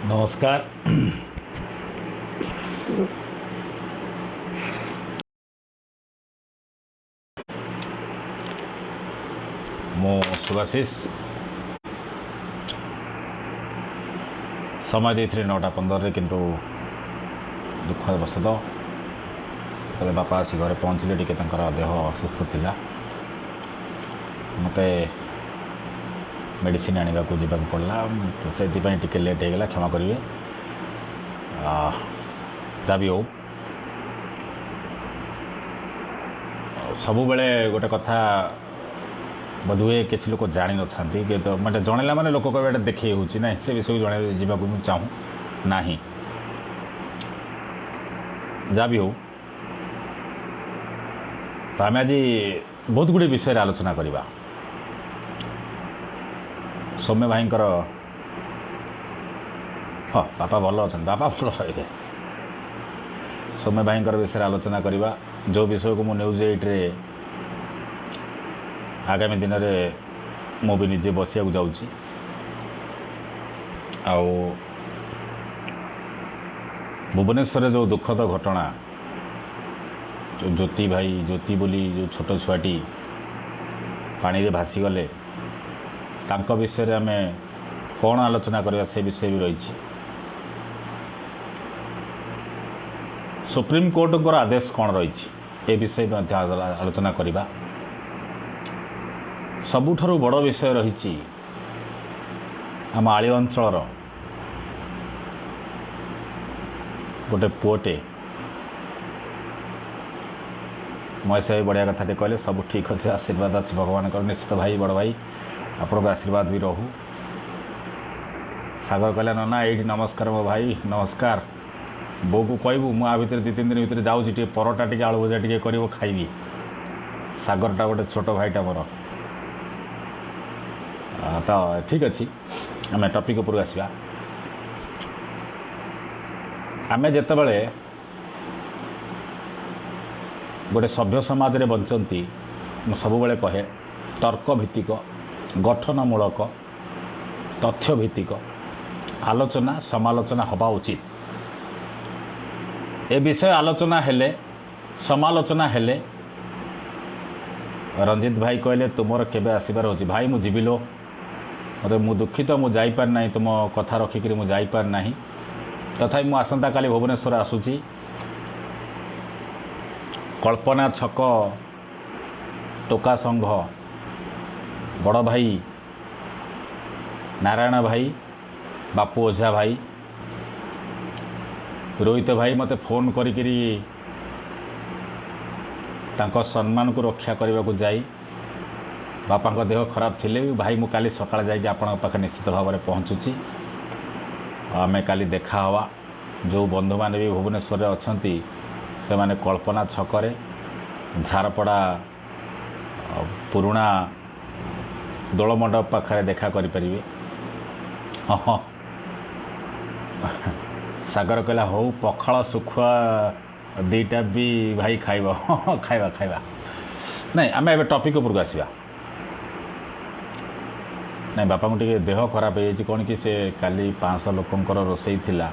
नमस्कार। मो सुभाशिष समय देते 9:15 किंतु दुखदवशत तेज बापा आसी घरे पहुँचले टी देह असुस्थ थिला मते मेडिसिन आने को जीवा पड़ा तो से टी लेट हो गला क्षमा करेंगे जहाँ भी हो सबु बेले गोटे कथा बोधहुए किसी लोग जानी न था कि तो मतलब जनला मैंने लोक कह देखी हो से विषय जन जावाक चाहूँ ना जहाँ भी हो तो आम आज बहुत गुड़े विषय आलोचना करवा। सौम्य भाई हाँ बापा भल अच्छा बापा भल रहे सौम्य भाई विषय आलोचना करवा जो विषय को मुझे न्यूज 8 रे आगामी दिन में मु भी निजे बसिया जाऊँगी भुवनेश्वर जो दुखद घटना जो ज्योति भाई ज्योति बोली जो छोट छुआटी पानी रे भासी गले तांको विषय आम कौन आलोचना करवा से विषय भी रही। सुप्रीम कोर्ट आदेश कौन रही ए विषय में आलोचना करवा। सबुठारु बड़ विषय रही आम आली अंचल गोटे पुओटे महेश भाई बढ़िया कथाटे कहले सब ठीक अच्छे आशीर्वाद अच्छे भगवान का निश्चित भाई बड़ भाई आपको आशीर्वाद भी रहू। सागर कहला ना ये नमस्कार मो भाई नमस्कार बो को कहबू मुझे भितर 2-3 दिन भितर जाऊँगी परोटा टे आलू भजा टे कर खाइबी। सागरटा गोटे छोट भाईटा मोर तो ठीक अच्छे आम टपिक उपर आसवा। आम जितेबले गोटे सभ्य समाज रे बंचती सब कहे तर्क भित्तिक गठनमूलक तथ्य भित्तिक आलोचना समालोचना हवा उचित। ए विषय आलोचना हेले समालोचना हेले रंजित भाई कहले तुमर केबे आसबार हो भाई मु जीविलो मत मु दुखित मु जापार ना तुम कथा रखिक मु जापार ना तथा मु आसंता काली भुवनेश्वर आसूची कल्पना छक टोका संघ बड़ भाई नारायण भाई बापू ओझा भाई रोहित भाई मते फोन करी तांको सम्मान को रक्षा करने को जाई बापा को देह खराब थिले भाई मु काली सकाळ जाई आपण पाखे निश्चित भाव में पहुँचुची आमे काली देखा हवा। जो बंधु माने भी भुवनेश्वर अछंती से माने कल्पना छकरे झारपड़ा पुराणा दोल मंडप पाखे देखा करें। हाँ सागर कहला हो पखाल सुखुआ दीटा भी भाई खाइब खाइबा खाइबा नहीं आम ए टपिक उपरक आसवा। नहीं बापा को टे देह खराब हो कौन कि से काली 500 लोकंर रोसई थिला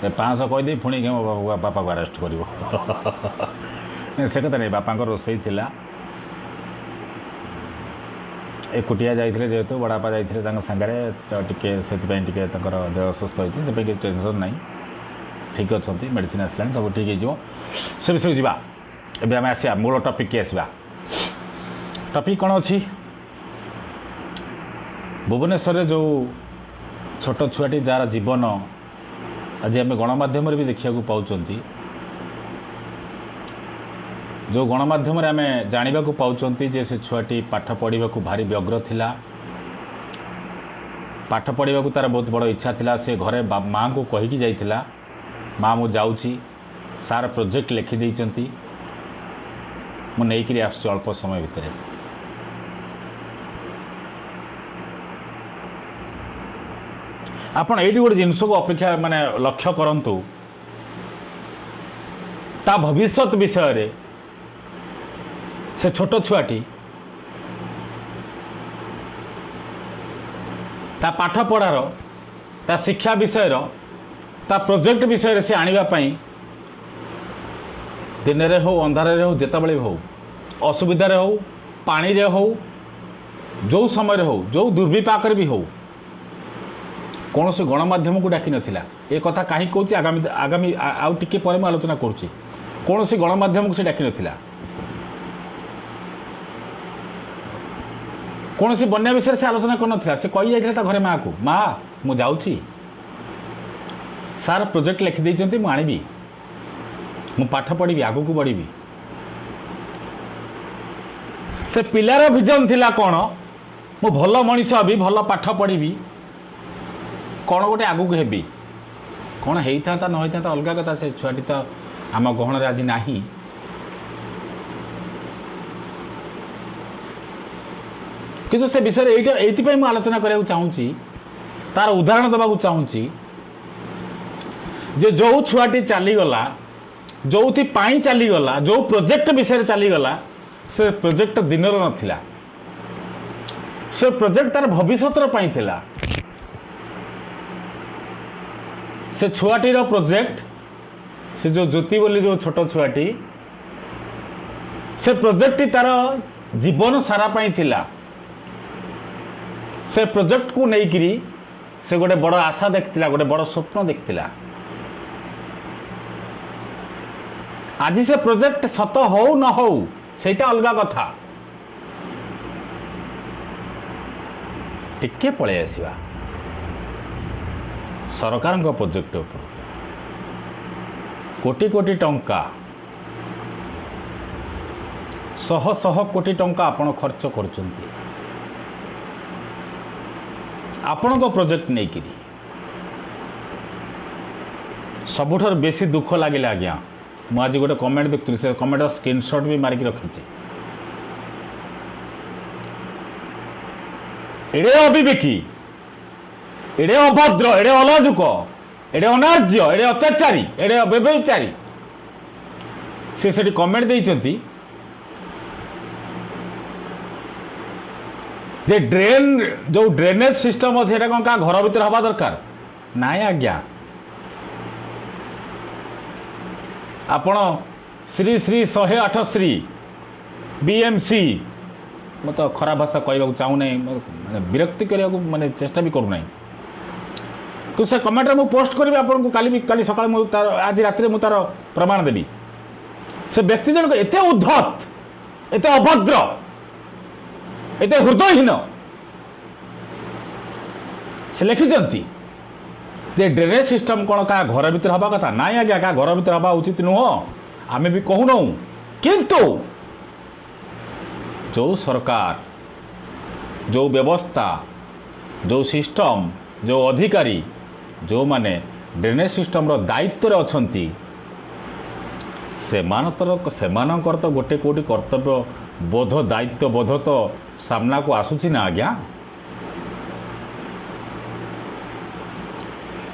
500 कहदे पुणी बापा को आरेस्ट कर से कथा नहीं बापा रोसई थिला एकुटिया जाइए जेहेतु बड़ापा जाइए सांगे टे से देह असुस्थ होती से टेंशन ना ठीक अच्छा मेडिसिन आसला सब ठीक हो से विषय जावा। एवं आम आसा मूल टपिक की आसवा। टपिक कौन अच्छी भुवनेश्वर जो छोट छुआटी जार जीवन आज आम गणमाध्यम भी देखा पाँच जो गणमाध्यम आम जाना पाँच जे से छुआटी पाठ पढ़ा भारी व्यग्र थिला पाठ पढ़ा तार बहुत बड़ इच्छा थिला से घरे माँ को कहीकि जाइथिला माँ मु जाऊँगी सार प्रोजेक्ट लिखिदे मु नहीं आस अल्प समय भितर आपण ये गोटे जिनस को अपेक्षा माने लक्ष्य करंतु ता भविष्यत विषय रे से छोट छुआटी ता पाठ पढ़ार ता शिक्षा विषय ता प्रोजेक्ट विषय से आने दिन में हो अंधार हो जितेबले हो असुविधा हो पानी रे हो जो समय हो जो दुर्विपाक भी हो कौन से गणमाध्यम को डाक नाला ये कथा कहीं कौन आगामी आगामी आउ टिके पर मैं आलोचना करुँची कौन से गणमाध्यम को से डाक नाला कौन सी बन्या विषय से आलोचना कर से कही जाता घरे माँ को माँ मु जाऊँगी सार प्रोजेक्ट लिखिदे मुझे आनबी मु पाठ पढ़ी आगू को बढ़ी से पिलार विजन थिला कौन मु भल मनीष हबी भल पाठ पढ़ी कौन गोटे आगू को हेबी कौन होता न होता अलग कथा से छुआटी तो आम गहन आज ना किंतु से विषय ये आलोचना करने चाहूँगी तार उदाहरण देवाक चाहूँगी जे जो छुआटी चलीगला जो चलीगला जो प्रोजेक्ट विषय चलीगला से प्रोजेक्ट दिनर नथिला से प्रोजेक्ट तार भविष्यतर थिला से छुआटीर प्रोजेक्ट से जो ज्योति बोली जो छोट छुआटी से प्रोजेक्ट तार जीवन सारा थिला से प्रोजेक्ट को लेकिरी से गोटे बड़ आशा देखता गोटे बड़ स्वप्न देखता आज से प्रोजेक्ट सत हो न हो सेटा अलग कथा टिके पळे आसीबा सरकार प्रोजेक्ट उपर कोटी कोटी टंका शह शह कोटी टंका आपण खर्च करचंती आपण को प्रोजेक्ट नहीं किरी सबुठार बेसी दुख लगे आज्ञा मुझे गोटे कमेंट देखुली से कमेंट स्क्रीनशॉट भी मारिक रखी एड़े अविवेकी एड़े अभद्र एड़े अलाजुक एड़े अनार्य एड़े अत्याचारी एड़े व्यभिचारी से कमेंट देइचंती जे ड्रेन जो ड्रेनेज सिस्टम अच्छे कौन क्या घर भीतर हवा दरकार नाई आज्ञा आपण श्री श्री 108 श्री बीएमसी मैं तो खराब भाषा कहना चाहूना मैं विरक्ति करने को मैंने चेष्टा भी करूना तो से कमेंट में पोस्ट करी आपको काली सकाल आज रात में तार प्रमाण देवी से व्यक्ति जनक एत उद्धत एत अभद्र एत हृदयहीन से लिखिंट जे ड्रेनेज सिस्टम कौन क्या घर भीतर हवा कथा ना आज्ञा क्या घर भीतर हवा उचित नुह आमे भी कहून किंतु जो सरकार जो व्यवस्था जो सिस्टम जो अधिकारी जो माने ड्रेनेज सिस्टम रो दायित्व रे अछंती सेमानकर तो गोटे कोटी कर्तव्य बोध दायित्व बोध तो सामना को आसुची ना आज्ञा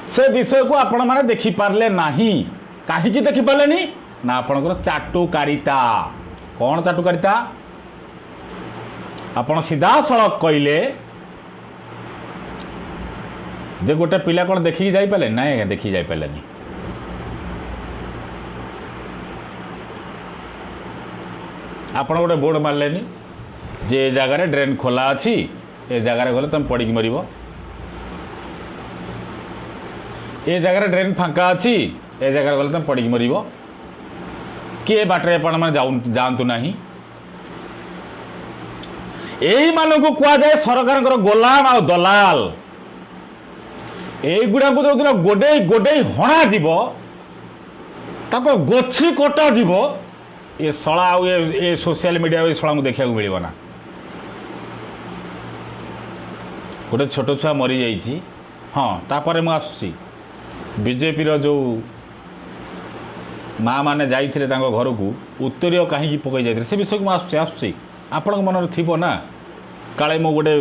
से विषय को आपण माने देखि पारले नाही काहे देखि पारलेनी ना आपणकर चाटुकारिता कौन चाटुकारिता आपण सीधा सड़क कहले जे गोटे पिला कौन देखिकी जाई पाले ना देखी जाई पालेनी आपण गोटे बोर्ड मारलेनी जे जगार ड्रेन खोला अच्छी ए जगार गले तुम पड़ी मर ए जगार ड्रेन फांका अच्छी ए जगार गले तुम पड़ी मर किए बाटे जातु ना यही मानक कहुए सरकार गोलाम आ दलाल युवा को जो दिन गोडे गोडे हणा गोछी कटा ये शला ये सोशल मीडिया ये शला देखा मिलना गोटे छोट छुआ मरी जाइए हाँ तापर मुझे आसूसी बीजेपी जो माँ मैंने जाइए घर को उत्तरीय कहीं पकई जाते से विषय को मुझे आसूसी आपण मन थी ना काले मो गोटे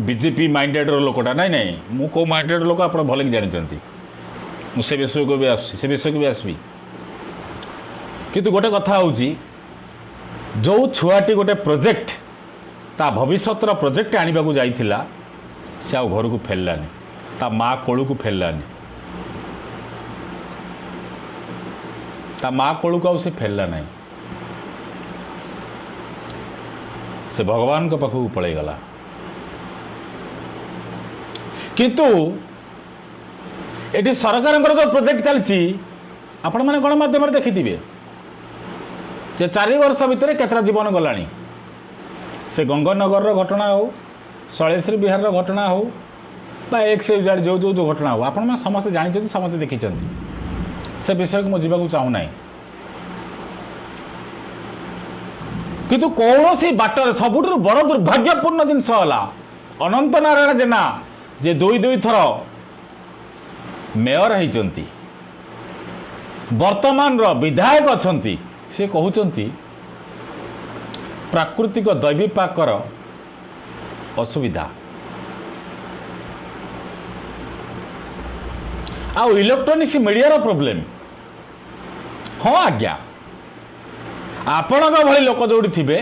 बीजेपी माइंडेड लोकटा नाई नाई मु को माइंडेड लोक आप भल कि जानते मुझे विषय को भी से विषय को भी आसबी किंतु गोटे कथा हूँ जो छुआटी गोटे प्रोजेक्ट ता भविष्यर प्रोजेक्ट आने को जाइला से आ घर को फेरलानी ତା ମା କୋଳକୁ ଫେରିଲାନି, ତା ମା କୋଳକୁ ଆଉ ସେ ଫେରିଲା ନାହିଁ, ସେ ଭଗବାନଙ୍କ ପାଖକୁ ପଳେଇଗଲା। କିନ୍ତୁ ଏଠି ସରକାରଙ୍କର ଯେଉଁ ପ୍ରୋଜେକ୍ଟ ଚାଲିଛି ଆପଣମାନେ ଗଣମାଧ୍ୟମରେ ଦେଖିଥିବେ ଯେ 4 ବର୍ଷ ଭିତରେ କେତେଟା ଜୀବନ ଗଲାଣି। ସେ ଗଙ୍ଗନଗରର ଘଟଣା ହେଉ, ଶୈଳେଶ୍ରୀ ବିହାରର ଘଟଣା ହେଉ ବା ଯେଉଁ ଘଟଣା ହେଉ, ଆପଣମାନେ ସମସ୍ତେ ଜାଣିଛନ୍ତି, ସମସ୍ତେ ଦେଖିଛନ୍ତି। ସେ ବିଷୟକୁ ମୁଁ ଯିବାକୁ ଚାହୁଁନାହିଁ। କିନ୍ତୁ କୌଣସି ବାଟରେ ସବୁଠାରୁ ବଡ଼ ଦୁର୍ଭାଗ୍ୟପୂର୍ଣ୍ଣ ଜିନିଷ ହେଲା ଅନନ୍ତ ନାରାୟଣ ଜେନା ଯେ 2 ଥର ମେୟର ହେଇଛନ୍ତି, ବର୍ତ୍ତମାନର ବିଧାୟକ ଅଛନ୍ତି, ସେ କହୁଛନ୍ତି ପ୍ରାକୃତିକ ଦୈବିପାକର ଅସୁବିଧା। ଆଉ ଇଲେକ୍ଟ୍ରୋନିକ୍ସ ମିଡ଼ିଆର ପ୍ରୋବ୍ଲେମ୍। ହଁ ଆଜ୍ଞା, ଆପଣଙ୍କ ଭଳି ଲୋକ ଯେଉଁଠି ଥିବେ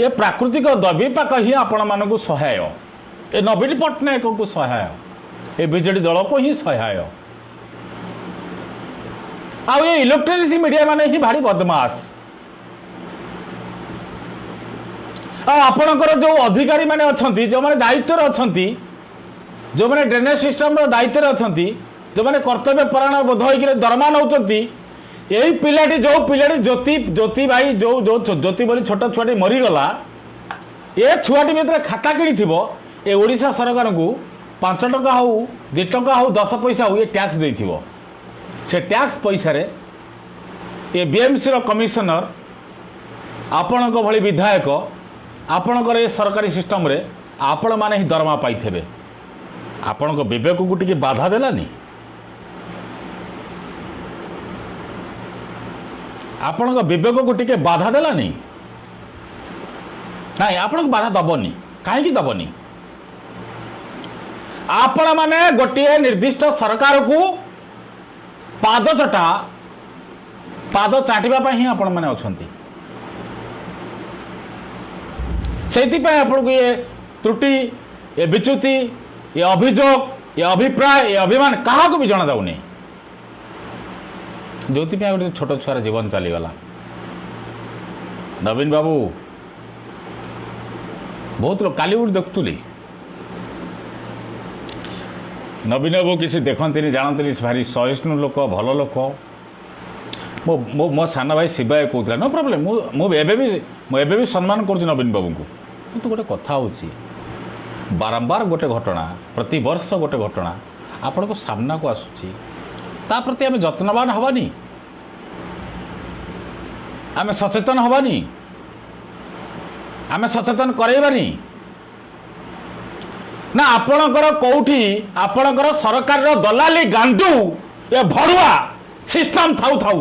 ଏ ପ୍ରାକୃତିକ ଦୈବିପାକ ହିଁ ଆପଣମାନଙ୍କୁ ସହାୟ, ଏ ନବୀନ ପଟ୍ଟନାୟକଙ୍କୁ ସହାୟ, ଏ ବିଜେଡି ଦଳକୁ ହିଁ ସହାୟ। ଆଉ ଏ ଇଲେକ୍ଟ୍ରୋନିକ୍ସ ମିଡ଼ିଆ ମାନେ ହିଁ ଭାରି ବଦମାସ। ଆଉ ଆପଣଙ୍କର ଯେଉଁ ଅଧିକାରୀ ମାନେ ଅଛନ୍ତି, ଯେଉଁମାନେ ଦାୟିତ୍ୱରେ ଅଛନ୍ତି, ଯେଉଁମାନେ ଡ୍ରେନେଜ ସିଷ୍ଟମର ଦାୟିତ୍ୱରେ ଅଛନ୍ତି, ଯେଉଁମାନେ କର୍ତ୍ତବ୍ୟ ପରାୟଣ ବୋଧ ହୋଇକି ଦରମା ନେଉଛନ୍ତି, ଏଇ ପିଲାଟି ଯେଉଁ ପିଲାଟି ଜ୍ୟୋତି ଭାଇ ଯେଉଁ ଜ୍ୟୋତି ବୋଲି ଛୋଟ ଛୁଆଟି ମରିଗଲା, ଏ ଛୁଆଟି ଭିତରେ ଖାତା କିଣିଥିବ ଏ ଓଡ଼ିଶା ସରକାରଙ୍କୁ 5 ଟଙ୍କା ହେଉ 2 ଟଙ୍କା ହେଉ 10 ପଇସା ହେଉ ଏ ଟ୍ୟାକ୍ସ ଦେଇଥିବ। ସେ ଟ୍ୟାକ୍ସ ପଇସାରେ ଏ ବିଏମ୍ସିର କମିଶନର, ଆପଣଙ୍କ ଭଳି ବିଧାୟକ, ଆପଣଙ୍କର ଏ ସରକାରୀ ସିଷ୍ଟମରେ ଆପଣମାନେ ହିଁ ଦରମା ପାଇଥିବେ। ଆପଣଙ୍କ ବିବେକକୁ ଟିକେ ବାଧା ଦେଲାନି? ଆପଣଙ୍କ ବିବେକକୁ ଟିକେ ବାଧା ଦେଲାନି? ନାଇଁ, ଆପଣଙ୍କୁ ବାଧା ଦେବନି। କାହିଁକି ଦେବନି? ଆପଣମାନେ ଗୋଟିଏ ନିର୍ଦ୍ଦିଷ୍ଟ ସରକାରକୁ ପାଦ ଚାଟିବା ପାଇଁ ହିଁ ଆପଣମାନେ ଅଛନ୍ତି। ସେଇଥିପାଇଁ ଆପଣଙ୍କୁ ଏ ତ୍ରୁଟି, ଏ ବିଚ୍ୟୁତି, ଏ ଅଭିଯୋଗ, ଏ ଅଭିପ୍ରାୟ, ଏ ଅଭିମାନ କାହାକୁ ବି ଜଣାଯାଉନି। ଯେଉଁଥିପାଇଁ ଗୋଟେ ଛୋଟ ଛୁଆର ଜୀବନ ଚାଲିଗଲା। ନବୀନ ବାବୁ ବହୁତ ଲୋକ କାଲି ଗୋଟେ ଦେଖୁଥିଲି, ନବୀନ ବାବୁ କିଛି ଦେଖନ୍ତିନି, ଜାଣନ୍ତିନି, ଭାରି ସହିଷ୍ଣୁ ଲୋକ, ଭଲ ଲୋକ। ମୋ ସାନ ଭାଇ ଶିବାୟ କହୁଥିଲା, ନୋ ପ୍ରୋବ୍ଲେମ୍, ମୁଁ ଏବେ ବି ସମ୍ମାନ କରୁଛି ନବୀନ ବାବୁଙ୍କୁ। କିନ୍ତୁ ଗୋଟେ କଥା ହେଉଛି, ବାରମ୍ବାର ଗୋଟେ ଘଟଣା, ପ୍ରତିବର୍ଷ ଗୋଟେ ଘଟଣା ଆପଣଙ୍କ ସାମ୍ନାକୁ ଆସୁଛି, ତା ପ୍ରତି ଆମେ ଯତ୍ନବାନ ହେବାନି? ଆମେ ସଚେତନ ହେବାନି? ଆମେ ସଚେତନ କରାଇବାନି? ନା ଆପଣଙ୍କର କୋଉଠି ଆପଣଙ୍କର ସରକାରର ଦଲାଲି ଗାଣ୍ଡୁ, ଏ ଭଡୁଆ ସିଷ୍ଟମ ଥାଉ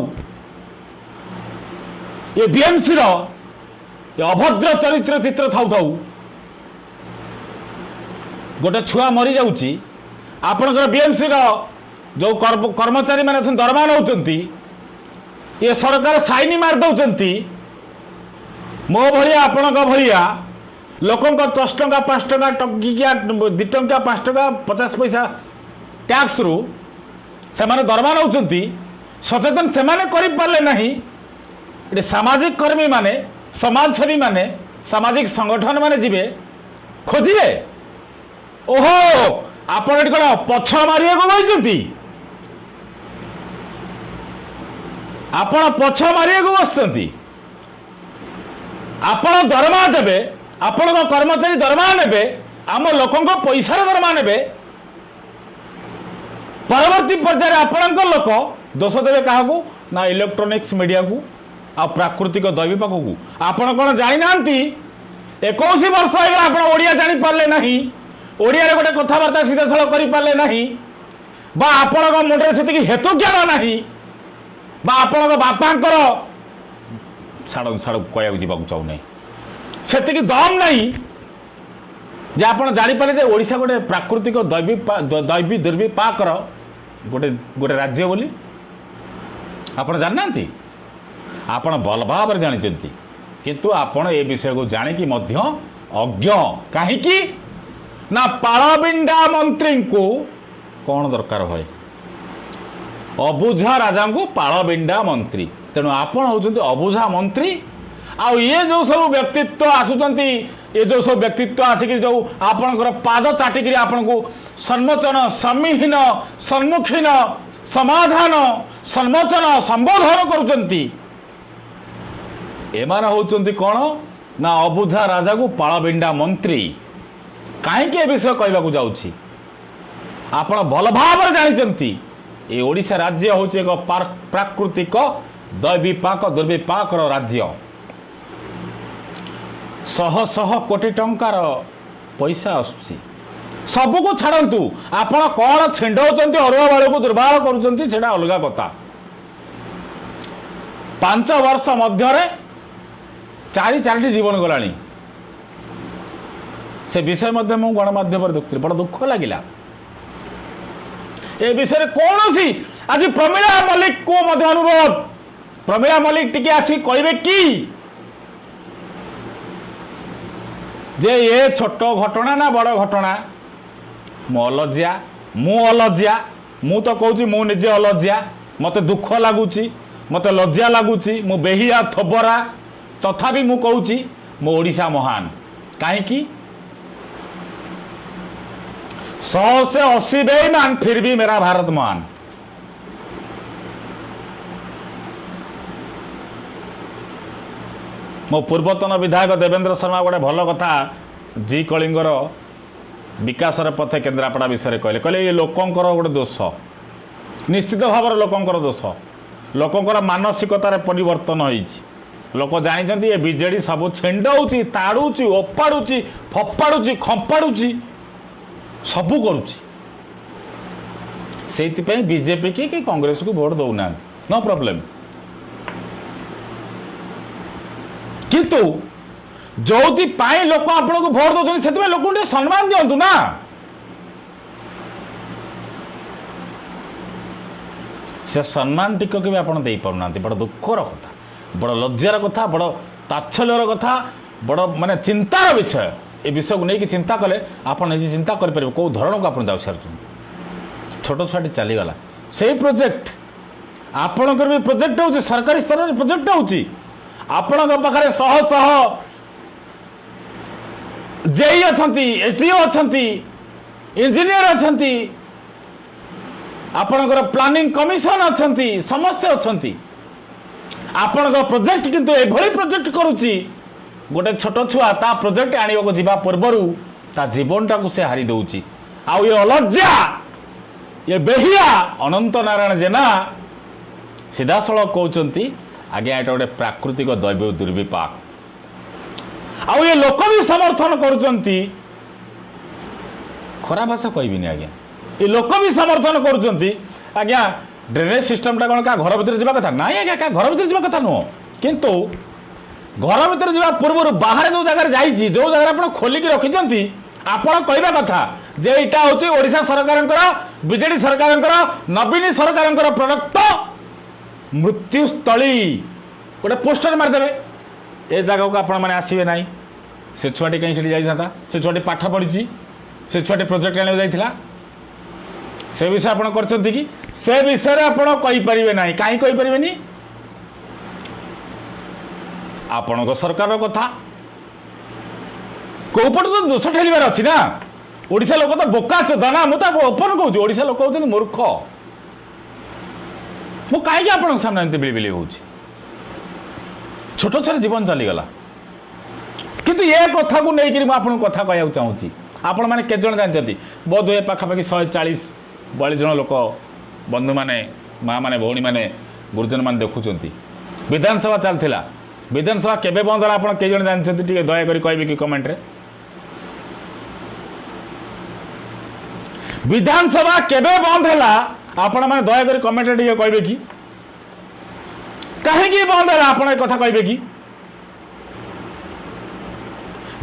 ଏ ବିଏମ୍ସିର ଏ ଅଭଦ୍ର ଚରିତ୍ର ଚିତ୍ର ଥାଉ ଗୋଟେ ଛୁଆ ମରିଯାଉଛି, ଆପଣଙ୍କର ବିଏମ୍ସିର ଯେଉଁ କର୍ମଚାରୀମାନେ ଅଛନ୍ତି ଦରମା ନେଉଛନ୍ତି, ଏ ସରକାର ସାଇନି ମାରି ଦେଉଛନ୍ତି। ମୋ ଭଳିଆ ଆପଣଙ୍କ ଭଳିଆ ଲୋକଙ୍କ 10 ଟଙ୍କା 5 ଟଙ୍କା ଟଙ୍କିକିଆ 2 ଟଙ୍କା 5 ଟଙ୍କା 50 ପଇସା ଟ୍ୟାକ୍ସରୁ ସେମାନେ ଦରମା ନେଉଛନ୍ତି। ସଚେତନ ସେମାନେ କରିପାରିଲେ ନାହିଁ। ଏଠି ସାମାଜିକ କର୍ମୀ ମାନେ, ସମାଜସେବୀ ମାନେ, ସାମାଜିକ ସଂଗଠନ ମାନେ ଯିବେ ଖୋଜିବେ। ଓହୋ, ଆପଣ ଏଠି କ'ଣ ପଛ ମାରିବାକୁ ବସିଛନ୍ତି? ଆପଣ ପଛ ମାରିବାକୁ ବସିଛନ୍ତି? ଆପଣ ଦରମା ଦେବେ, ଆପଣଙ୍କ କର୍ମଚାରୀ ଦରମା ନେବେ, ଆମ ଲୋକଙ୍କ ପଇସାରେ ଦରମା ନେବେ। ପରବର୍ତ୍ତୀ ପର୍ଯ୍ୟାୟରେ ଆପଣଙ୍କ ଲୋକ ଦୋଷ ଦେବେ କାହାକୁ? ନା ଇଲେକ୍ଟ୍ରୋନିକ୍ସ ମିଡ଼ିଆକୁ ଆଉ ପ୍ରାକୃତିକ ଦୈବିପାକକୁ। ଆପଣ କ'ଣ ଜାଣିନାହାନ୍ତି? 21 ବର୍ଷ ହେଇଗଲା ଆପଣ ଓଡ଼ିଆ ଜାଣିପାରିଲେ ନାହିଁ, ଓଡ଼ିଆରେ ଗୋଟେ କଥାବାର୍ତ୍ତା ସିଧାସଳଖ କରିପାରିଲେ ନାହିଁ, ବା ଆପଣଙ୍କ ମୁଣ୍ଡରେ ସେତିକି ହେତୁ ଜ୍ଞାନ ନାହିଁ, ବା ଆପଣଙ୍କ ବାପାଙ୍କର ଛାଡ଼ କହିବାକୁ ଯିବାକୁ ଚାହୁଁନାହିଁ, ସେତିକି ଦମ୍ ନାହିଁ ଯେ ଆପଣ ଜାଣିପାରିଲେ ଯେ ଓଡ଼ିଶା ଗୋଟେ ପ୍ରାକୃତିକ ଦୈବୀ ଦୁର୍ବିପାକର ଗୋଟେ ରାଜ୍ୟ ବୋଲି। ଆପଣ ଜାଣିନାହାନ୍ତି? ଆପଣ ଭଲ ଭାବରେ ଜାଣିଛନ୍ତି, କିନ୍ତୁ ଆପଣ ଏ ବିଷୟକୁ ଜାଣିକି ମଧ୍ୟ ଅଜ୍ଞ। କାହିଁକି ନା ପାଳବିଣ୍ଡା ମନ୍ତ୍ରୀଙ୍କୁ कौन दरकार होए अबुझा राजा को पालबिंडा मंत्री तेणु आपण होउछन्ति अबुझा मंत्री आउ ये जो सब व्यक्तित्व आसुचंती ये जो सब व्यक्तित्व आसिक जो आपणकर पाद चाटिक आपण को सम्मोचन सम्मीहीन सम्मुखीन समाधान सम्मोचन संबोधन करुचंती एमान होउचंती कौन ना अबुझा राजा को पालबिंडा मंत्री कहीं ए विषय कहवाक जाऊँगी आपण भल भाव जानते ये ओडिशा राज्य हूँ एक प्राकृतिक दैविपाक दुर्विपाक राज्य शह शह कोटी टंकार पैसा आसुची सबको छाड़ू आपण कौन छिंडौंट अरुआ बाल को दुर्भाव करुँच अलग कथा 5 वर्ष मध्य चारिटी जीवन गलानी से विषय मध्य मु गणमाध्यम देखुली बड़ा दुख लगिला ए विषय कौन सी आज प्रमीला मल्लिक को मध्य अनुरोध प्रमीला मल्लिक टिके आसी कहबे कि जे ये छोट घटना ना बड़ घटना मु अलजिया मु तो कहूँ मु निजे अलजिया मते दुख लगुच मते लज्जा लगुच मु बेहिया थोबरा तथापि मु कहूँ मो ओडिशा महान कहीं 100 से 80 बेईमान फिर भी मेरा भारत महान मो पूर्वतन विधायक देवेंद्र शर्मा गोटे भल कथा जी कलिंगर विकासर पथे केन्द्रापड़ा विषय कहले ये लोकंकर गोटे दोष निश्चित भाव लोकंकर दोष लोकंकर मानसिकतार परिवर्तन होइछि लोक जानी ये बीजेडी सब छेंडौची ताड़ुची ओपाड़ुची फपाड़ुची खंपाड़ुची सबू करुची से बीजेपी की कांग्रेस को भोट दौना नो प्रॉब्लम किंतु जो लोक आपण को भोट दौरान से लोक सम्मान दिंतु ना से सम्मान टिक भी आप दे पारना बड़ दुखर कथा बड़ लज्जार कथा बड़ ताच्छल्यर कथा बड़ माने चिंतार विषय ए विषय को लेकिन चिंता कले आप निजे चिंता करें कौ धरण को आप जा सारी छोट छुआटी चलीगला से प्रोजेक्ट आपणकर भी प्रोजेक्ट हो सरकारी स्तर में प्रोजेक्ट हो पाखे शह शह जेई अच्छा एसडीओ अच्छा इंजीनियर अच्छा आपणकर प्लानिंग कमिशन अच्छा समस्ते अच्छा आपण प्रोजेक्ट किंतु एभली प्रोजेक्ट करुच्ची गोटे छोट छुआ ता प्रोजेक्ट आने जा पूर्वर ता जीवनटा को से हारी दौर आउ ये अलज्जा ये बेहिया अनंत नारायण जेना सीधासल कहते आज्ञा एटा गोटे प्राकृतिक दैव दुर्विपाक आउ ये लोक भी समर्थन करुचंती खराब भाषा कहबिनी आज्ञा ये लोक भी समर्थन करुचंती आज्ञा ड्रेनेज सिस्टम टा कौन क्या घर भीतर जावा कथा ना आज्ञा क्या घर भीतर जावा कथा नुह किंतु घर भीतर जावा पूर्व बाहर जो जगह जाइए जो जगह आप खोलिक रखिंट आपण कहवा कथा जे यहाँ हूँ ओडिशा सरकार बीजेडी सरकार नवीन सरकार प्रोडक्ट मृत्युस्थली गोटे पोस्टर मारिदेवे ए जगह को आपण मैंने आसवे ना से छुआटी कहीं से जाता से छुआटी पाठ पढ़ी से छुआटी प्रोजेक्ट आने जाइला से विषय आप करछंती कि से विषय आपण कहींपारे ना कहीं कहींपारे आपण सरकार कथा कौपट तो दोष ठेलिबार अच्छी ना ओडिशा लोक तो बोका चोदा ना मुझे ओपन कहूँ ओडिशा लोक होती मूर्ख मु कहीं आप सामने एमती बिलबिल हो छोट छोटे जीवन चलीगला किंतु ये कथा को लेकिन मुझे कथा कहूँ चाहूँगी आपण मैंने केत जन जानते बोध हुए पाखापाखि 140 जन लोक बंधु मैंने माँ मैंने भौणी मैंने गुरुजन मैंने देखुंट विधानसभा चलता विधानसभा केबे बंद है आप कई जन जानते दयाकोरी कहे कि कमेंट रे विधानसभा केबे बंद है आपण मैंने दयाकोरी कमेंट रे कहे कि कहीं बंद है आप कथा कहे कि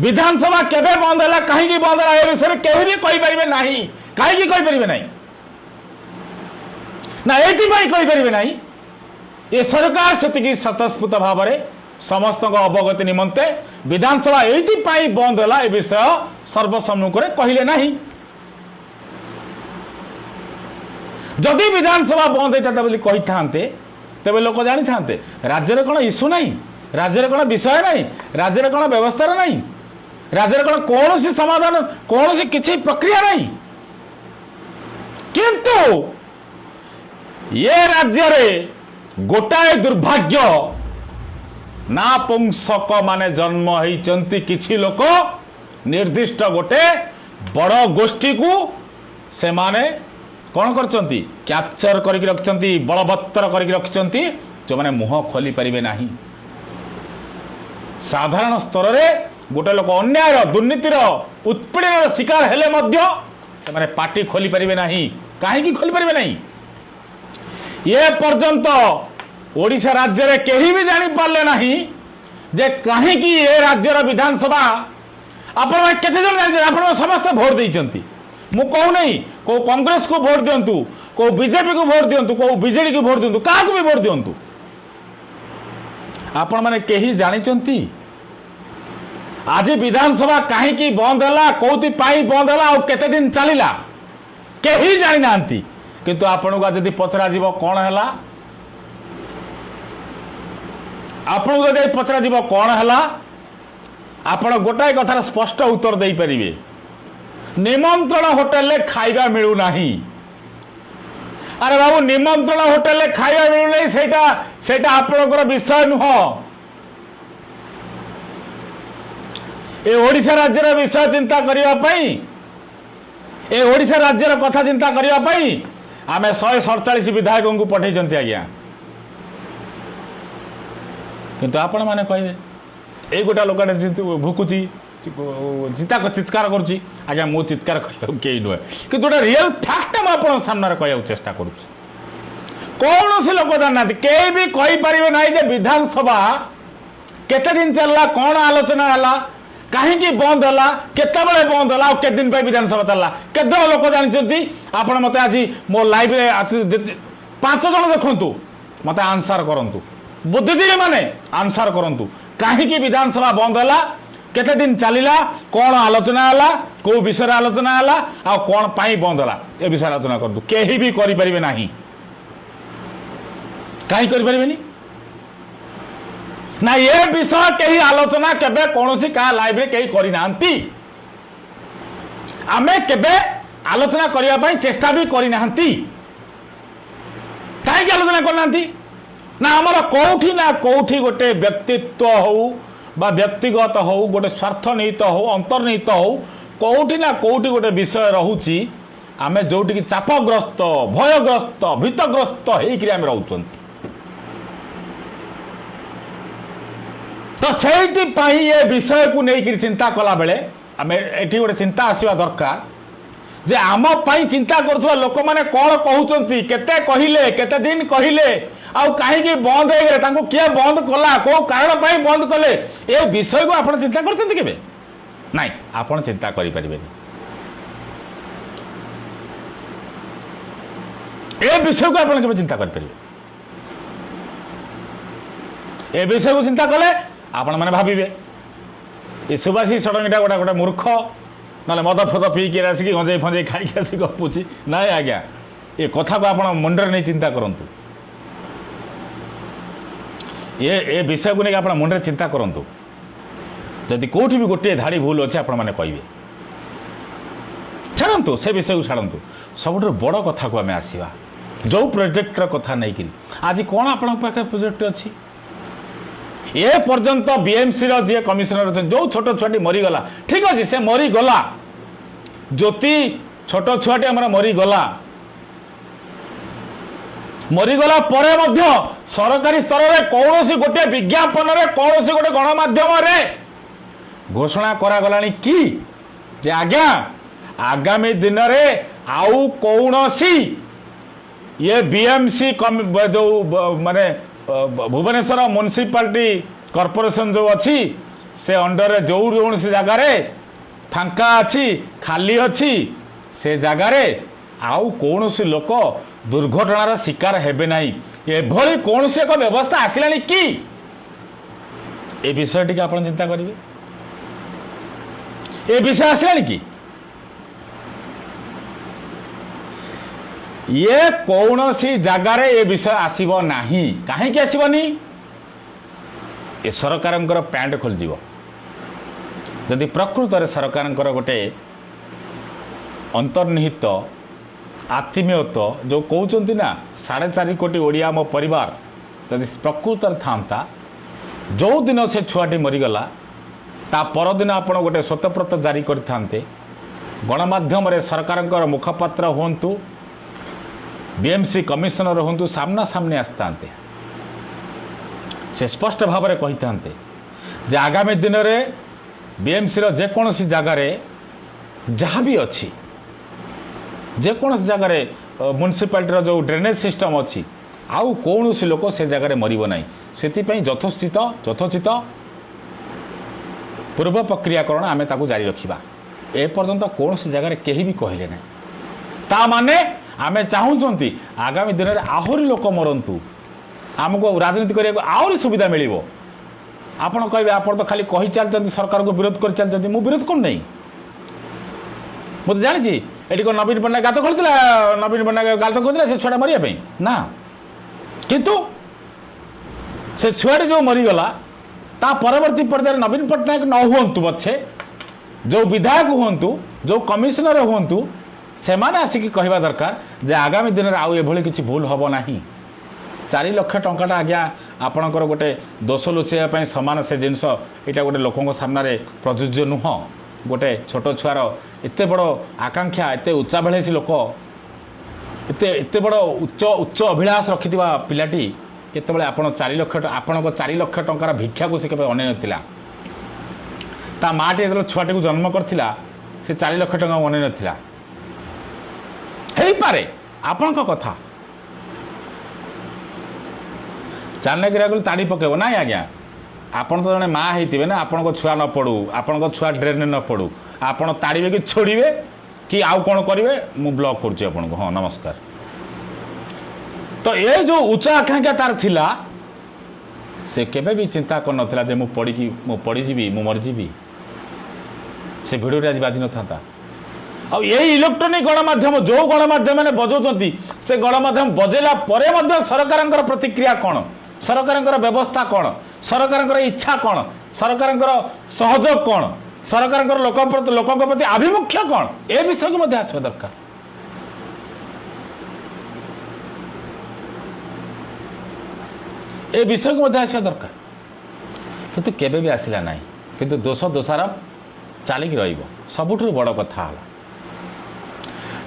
विधानसभा केबे बंद है कहीं बंद है ए विषय केही भी कहींपारे ना कहीं कहींपारे ना ना ये ना ये सरकार से स्वतःस्फूर्त भाव में समस्त अवगति निमंते विधानसभा ये बंद है विषय सर्वसम्मुख में कहले ना जदि विधानसभा बंद होता बोली कही था तेरे लोक जानी था राज्य कौन इश्यू ना राज्य कौन विषय ना राज्य कौन व्यवस्था ना राज्य कौन कौन समाधान कौन किसी प्रक्रिया नहीं किंतु ये राज्य रे गोटाए दुर्भाग्य नापुंसक माने जन्म होती किछि लोक निर्दिष्ट गोटे बड़ गोष्ठी को से माने कौन करचंती कैप्चर करके रखचंती बलवत्तर करके रखचंती जो माने मुह खोली परिबे नाही साधारण स्तर रे गोटे लोक अन्याय दुर्नीतिर उत्पीड़न शिकार हेले मध्य से माने पार्टी खोली परिबे नाही काहे खोली परिबे नाही ये पर्यंत ओडिशा राज्य रे केही भी जानि पारले नाही जे काहे कि ए राज्यर विधानसभा आपण केते जन जानि आपण समस्त भोट देइचंती मु कहू नहीं को कांग्रेस को भोट दिंतु को बीजेपी को भोट दिंतु को बीजेडी को भोट दिंतु क्या भी भोट दिंतु आपण माने केही जानिचंती आज विधानसभा कहीं बंद है कौथि बंद है और केते दिन चलला केही जानी नांती किंतु आपण को जदि पचरा जीव कौन है आपण को जदि पचरा जीव कौन है आपण गोटाए कथार स्पष्ट उत्तर दे परिबे निमंत्रण होटेल खाइबा मिलू नहीं अरे बाबू निमंत्रण होटेल खाइबा मिलू नहीं सेटा आपणकर विषय नुह ए ओडिशा राज्यर विषय चिंता करिया पई ए ओडिशा राज्यर कथा चिंता करिया पई आमे 147 विधायकों को पठेइचंती आज्ञा किंतु आपण माने कहबे ए गोटा लोकने भुकुची चिंता चित्कार करुच्ची आज्ञा मु चित्कार कहीं नुहे कि गोटे रियल फैक्ट मुझे सामने कहूँ चेष्टा करुच्ची कौन से लोक जाना कई भी कहींपर ना जे विधानसभा केते दिन चलला कौन आलोचना है कहीं बंद है केते बंद है केते दिन विधानसभा चलला केते लोक जानते आप मत आज मो लाइव 5 जन देखु मत आंसर करूँ बुद्धिजीवी माने आंसर करूँ कहीं विधानसभा बंद है केते दिन चलला कौन आलोचना है कौ विषय आलोचना है आ कौन पाई बंद है ए विषय आलोचना करूँ कहीं भी करें ना कहीं करें ना ये विषय कहीं आलोचना केबे कौन क्या लाइव कहीं करना आमे केबे आलोचना करने चेष्टा भी करना कहीं आलोचना करना ना आमर कौटी ना कौटी गोटे व्यक्तित्व हो बा व्यक्तिगत हो गोटे स्वार्थ निहित हो अंतर्निहित हो कौटी ना कौटी गोटे विषय रोची आमे जोटि की चापग्रस्त भयग्रस्त भीतग्रस्त होकर आम रोच तो से ये विषय को लेकर चिंता कला बेले आम एटी गोटे चिंता आसवा दरकार जे आम चिंता करुवा लोक मैंने कौन कहते केते कहले केते दिन कहले आउ कहीं बंद हो गए किए बंद कला कौ कारण बंद कले ए विषय को आप चिंता कर नाई आप चिंता करें ए विषय को आप चिंता करें ए विषय को चिंता कले आपण मैंने भावे ये सुभाषी षडंगीटा गोटा गोटे मूर्ख ना मद फद पीक आसिक गंजे फंजे खाई आसिक गपुची ना आज्ञा ये कथा को आप मुंडे नहीं चिंता करूँ ये विषय को नहीं आप मुंडे चिंता करूँ जदि कौटी भी गोटे धाड़ी भूल अच्छे आपण मैंने कहे छाड़ू से विषय को छाड़ू सब बड़ कथा को आम आसवा जो प्रोजेक्टर कथा नहीं कि आज कौन आपण पाखे प्रोजेक्ट अच्छी ए पर्यंत बीएमसी जी कमिशनर अच्छे जो छोट छुआटी मरीगला ठीक अच्छे से मरीगला ज्योति छोट छुआटी आम मरीगला मरीगला परे मध्य सरकारी स्तर में कौन गोटे विज्ञापन रे कौन गोटे गणमाध्यम रे घोषणा करागला कि जे आज्ञा आगामी दिन में आउ कौन ये बीएमसी जो माने भुवनेश्वर म्युनिसिपालिटी कॉर्पोरेशन जो अच्छी से अंडर जो कौन जगार फांका अच्छी खाली अच्छी से जगार आउ कौन लोक दुर्घटनार शिकार हेबे नहीं एभली कौन एक व्यवस्था आसला कि ए विषय टी आप चिंता करेंगे ए विषय आसला कि ये कौन सी जगार ये विषय आसब ना कहीं आसबनी ये सरकार पैंट खोलि जदि प्रकृत सरकार गोटे अंतर्निहित आत्मीयता जो कहते ना 4.5 कोटी ओडिया मो परिवार जदि प्रकृत था जो दिन से छुआटी मरीगला ता परदिन आप गोटे स्वतःप्रत जारी करते गणमाध्यम सरकार मुखपात्र हूँ बीएमसी कमिशनर हूँ सामना सामने आसता से स्पष्ट भाव में कही था आगामी दिन में बीएमसी जेकोसी जगार जहाँ भी अच्छी जेकोसी जगार म्युनिसिपालिटी जो ड्रेनेज सिस्टम अच्छी आउ कौन लोक से जगार मरब ना से यथोचित पूर्व प्रक्रियाकरण आम जारी रखा एपर्यंत कौन सी जगार कहीं भी कहले ना ता माने आमे चाहूँगी आगामी दिन में आहरी लोक मरतु आमको राजनीति करने आहरी सुविधा मिल आपड़ कहे आप तो खाली कही चलते सरकार को विरोध कर चलते मु विरोध कर नहीं मुझे जानी ये कौन नवीन पट्टनायक गात खोलता नवीन पट्टनायक गात खोलता से छुआ मरिया ना किंतु से छुआटी जो मरीगला ता परवर्ती पर्यायर नवीन पट्टनायक न हुंतु पछे जो विधायक हूँ जो कमिशनर हूँ से मैंने आसिक कहवा दरकार जे आगामी दिन में आउ एभली किसी भूल हम ना 4 लाख टंकाटा आज्ञा आपणकर गोटे दोष लुचाइवाई सामान से जिनस यहाँ गोटे लोकों सामने प्रযোज्य नुह गोटे छोट छुआर एत बड़ आकांक्षा एत उच्चा भेसी लोक एत बड़ उच्च अभिलाष रखि पिलाटी केतबेले आप 4 लाख आपण 4 लाख टंकार भिक्षा को से अनै नथिला ता माटी जो छुआटी को जन्म करथिला से 4 लाख टंका अनै नथिला पारे आपण कथा चाने गिरा ताड़ी पकेब ना आज्ञा आपन तो जने माँ होते ना आपण छुआ न पड़ू आपण छुआ ड्रेन न पड़ू आपण ताड़े कि छोड़े कि आउ कौन करेंगे मु ब्लॉक करुँ हाँ नमस्कार तो ये जो उच्च आकांक्षा तार थिला से केबे भी चिंता कर नथिला जे मु पड़ीजी मु मरजीबी से भिडियो आज बाजी न था और यही इलेक्ट्रोनिक गणमाध्यम जो गणमाध्यम ने बजाउछंती से गणमाध्यम बजेला परे मध्य सरकार प्रतिक्रिया कौन सरकार व्यवस्था कौन सरकार इच्छा कौन सरकार सहयोग कौन सरकार लोकों प्रति आभिमुख्य कौन ए विषय को आसवा दरकार ए विषय को आसवा दरकार किंतु केबे भी आसला ना किंतु दोष दोषारोप चलिक रबुठ बड़ कथा है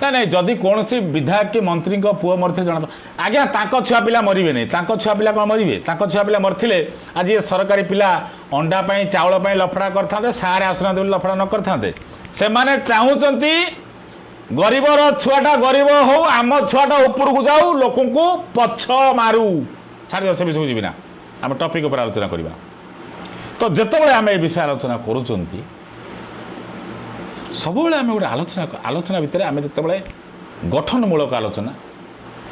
ना नहीं जदि कौन सी विधायक कि मंत्री पुओ मरते जना आज्ञा छुआ पिला मरवे नहीं छुआ पिला कौन मरवे छुआ पिला मरते आज ये सरकारी पिला अंडा चाउल लफड़ा करते सारे आसना लफड़ा न करते से माने चाहूँगी गरीबर छुआटा गरीब हो आम छुआटा ऊपर को जाऊ लोक को पछ मारू छाड़ से विषय जीविना आम टपिक पर आलोचना करवा तो जिते आम ए विषय आलोचना करुँच सब आम गोटे आलोचना भितर आम जो गठनमूलक आलोचना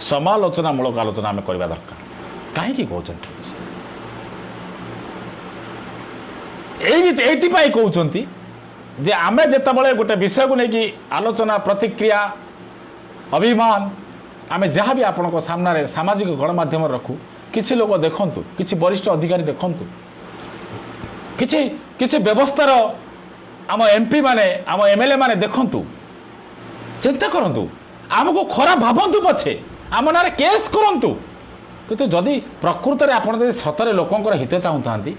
समालोचनामूलक आलोचना आम करवा दरकार कहीं कहते कहते जे आम जिते गोटे विषय को लेकिन आलोचना प्रतिक्रिया अभिमान आम जहाँ भी आपण सामने सामाजिक गणमाध्यम रखू किसी लोग देखु किसी वरिष्ठ अधिकारी देखु किसी व्यवस्थार आम एमपी माने आम एमएलए माने देखंतु चिंता करंतु आमको खराब भावंतु पछे आम ना केस करंतु किंतु जदि प्रकृत में आपड़ जब सतरे लोकंर हित चाहूँगी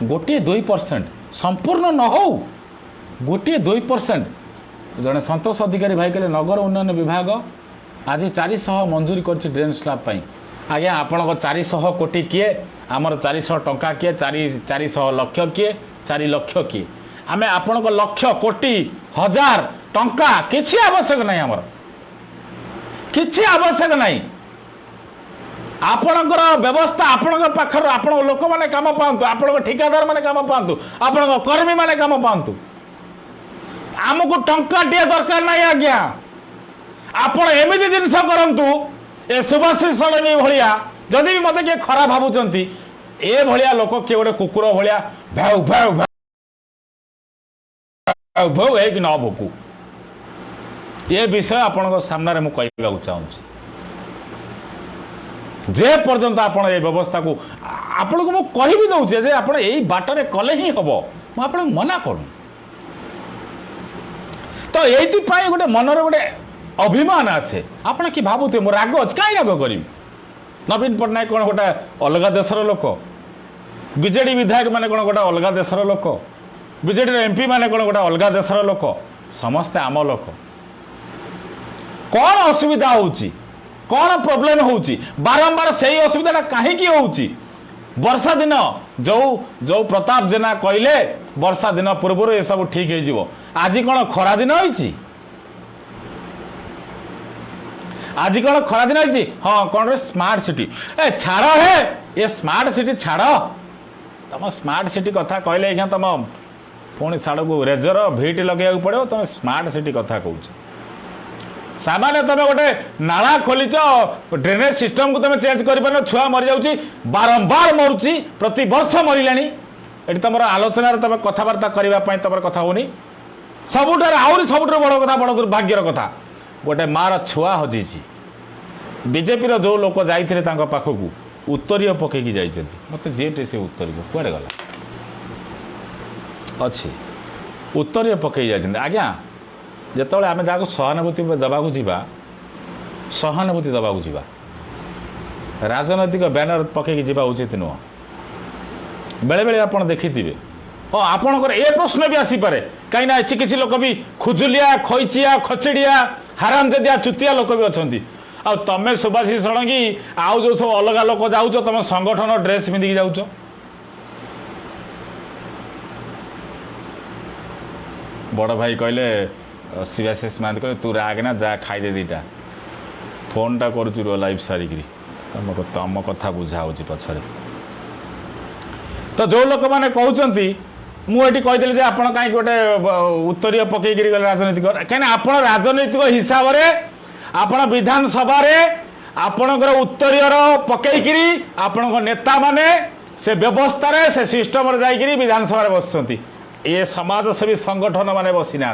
1-2% संपूर्ण न हो 1-2% जड़े संतोष अधिकारी भाई कहले नगर उन्नयन विभाग आज 400 मंजूरी कर ड्रेन स्लैब आज्ञा आपण 400 कोटी किए आमर 400 टंका किए 400 लक्ष किए 4 लक्ष किए आमे आपण लक्ष कोटी हजार टंका किसी आवश्यक नहीं आमर किसी आवश्यक नहीं आपणकर व्यवस्था आपण पाखर आपण लोक मैंने कम पातु आपण ठिकादार मैंने कम पातु आपण कर्मी मैंने कम पातु आमको टंका टे दरकार नहीं आज्ञा आपण एमती जिनस करंतु ए सुभाषिष षडंगी भाया जदि भी मत किए खराब भावुंट ए भाया लोक किए गोटे कुकुर भाया भैउ भैउ भौ है कि न भोकू ये विषय आपण सामने मुझे कहवाक चाहूँगी जे पर्यंत आपण ए व्यवस्था को आपण को कहि दउछे जे आपण एई बाटरे कले ही हबो म आपण मना करू तो एइति पाई गोटे मनर गोटे अभिमान आसे आपण कि भाबुते मो राग कहीं राग करी नवीन पट्टनायक कौन गोटे अलग देशर लोक बीजेडी विधायक माने कौन गोटे अलग देशर लोक बीजेडी एमपी माने कौन गोटे अलग देशर लोक समस्ते आम लोक कौन असुविधा होउची कौन प्रोब्लेम होउची बारंबार से असुविधा कहीं होउची वर्षा दिन जो जो प्रताप जेना कहले वर्षा दिन पूर्व ये सब ठीक हो आज कौन खरा दिन होइची आज कौन खरा दिन होइची हाँ कौन स्मार्ट सिटी ए छाड़ हे ये स्मार्ट सिटी छाड़ तुम स्मार्ट सिटी कथा कहले तुम पुणी साड़ को रेजर भिट लगे पड़ो तुम स्मार्ट सिटी कथा कौच सामान्य तुम गोटे नाला खोलीच ड्रेनेज सिस्टम को तुम चेंज कर छुआ मरी जाऊँगी बारंबार मरुची प्रति वर्ष मरला ये तुम आलोचन तुम कथबार्ता करने तुम कथा होनी सबुठार आहरी सबुठ बड़ कथा बड़ दुर्भाग्यर कथा गोटे मार छुआ हजी बीजेपी जो लोक जाते पाखक उत्तरीय पकईकी जाइए मत जेटे से उत्तरीय कुआड़े गला अच्छी उत्तरीय पकई जाइए आज्ञा जिते आम जहाँ सहानुभूति दबाक जा सहानुभूति दबाक जा राजनैतिक बैनर पकईकी जावा उचित नुह बेले बेले आप देखिथे हाँ आपणकर ए प्रश्न भी आसीपे कहीं एसी किसी लोक भी खुजुलिया खईचिया खचेड़िया हारामजादिया चुतिया लोक भी अच्छा आ तमें सुभाषी षडंगी आउ जो सब अलग लोक जाऊच तुम संगठन ड्रेस पिंधिकी जाऊच बड़ भाई कहले शिवाशीष महांती कहले तू राग ना जा खाईदे दीटा फोनटा कर लाइव सारिक तुम कथा बुझा हो पछरे तो जो लोक मैंने कहते मुझे कहीदेली जे आप कहीं गोटे उत्तरीय पकईकि गले राजनैतिक कहीं आप राजनैतिक हिसाब से आपण विधानसभा आपणकर उत्तरीयर पकईकि आपण नेता माने से व्यवस्था से सिस्टम जाकि विधानसभा बसुँच ये समाजसेवी संगठन माने बसी ना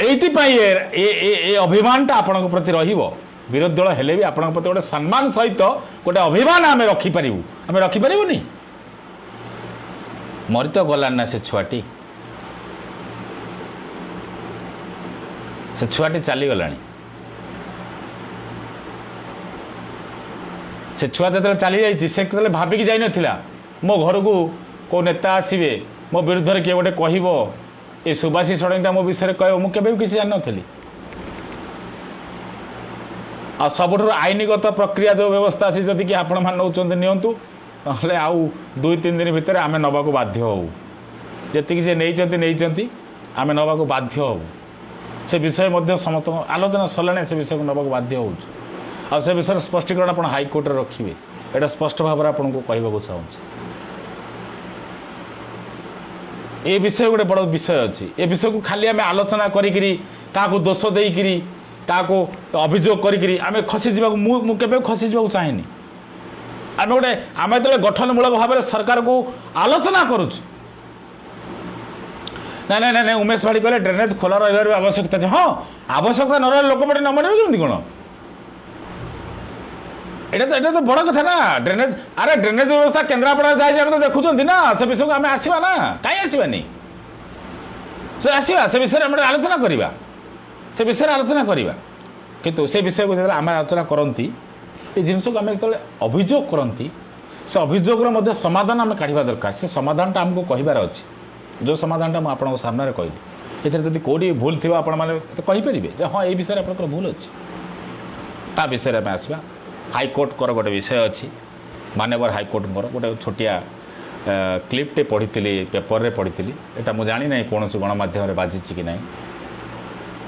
ये अभिमानटा आपण प्रति रहिबो विरोधी दल हेले भी आपण प्रति गोटे सम्मान सहित गोटे अभिमान आम रखिपर आम रखिपारूनी मरी तो गलान ना से छुआटी चलीगला से छुआ जो चली जाइए से भाविकी जाई नथिला मो घर को को नेता आसवे मो विरुद्ध किए गोटे कह ये सुभाषी षडंगीटा मो विषय कह मुझे भी किसी जान नी आ सबुठ आईनगत प्रक्रिया जो व्यवस्था अच्छी जदि कि आपण मैंने नौकरी नियंतु ना आउ 2-3 दिन भितर आम नवाक बाध्य हो जी नहीं आम नवाक बाध्य हो से विषय समस्त आलोचना सरला से विषय को नवाक बाध्य हो से विषय स्पष्टीकरण आप हाइकोर्ट रखिए यहाँ स्पष्ट भाव में आपको कहूँ चाहूँ ये विषय गोटे बड़ विषय अच्छी ए विषय को खाली आम आलोचना करी क्या दोष देकरी क्या अभियोग करी आम खसी जावा खसी जावा चाहेनी आम गोटे आम जो गठनमूलक भाव में सरकार को आलोचना करुँ ना ना ना उमेश भाड़ी कहले ड्रेनेज खोला रही आवश्यकता है हाँ आवश्यकता न रही लोक पटे न मन कमी कौन एटा तो बड़ कथा ना ड्रेनेज अरे ड्रेनेज व्यवस्था केन्द्रापड़ा जाए तो देखुं ना से विषय को आम आसवा ना कहीं आसवानी से आसवा से विषय में आलोचना करवा से विषय आलोचना करवा किंतु से विषय को जो आम आलोचना करती ये जिन को आम जो अभियोग करती से अभियोगर समाधान आम काढ़ा दरकार से समाधानटा आमको कहबार अच्छी जो समाधानटा मुझे आपको सामने कहली ये जब कौटी भूल थी आप कहींपर हाँ ये विषय आप भूल अच्छी ता विषय में आसवा हाइकोर्ट गोटे विषय अच्छी मानवर हाइकोर्ट गोटे छोटिया क्लिपटे पढ़ी पेपर रे पढ़ी यहाँ मुझे जानी ना कौन गणमाध्यम बाजी कि ना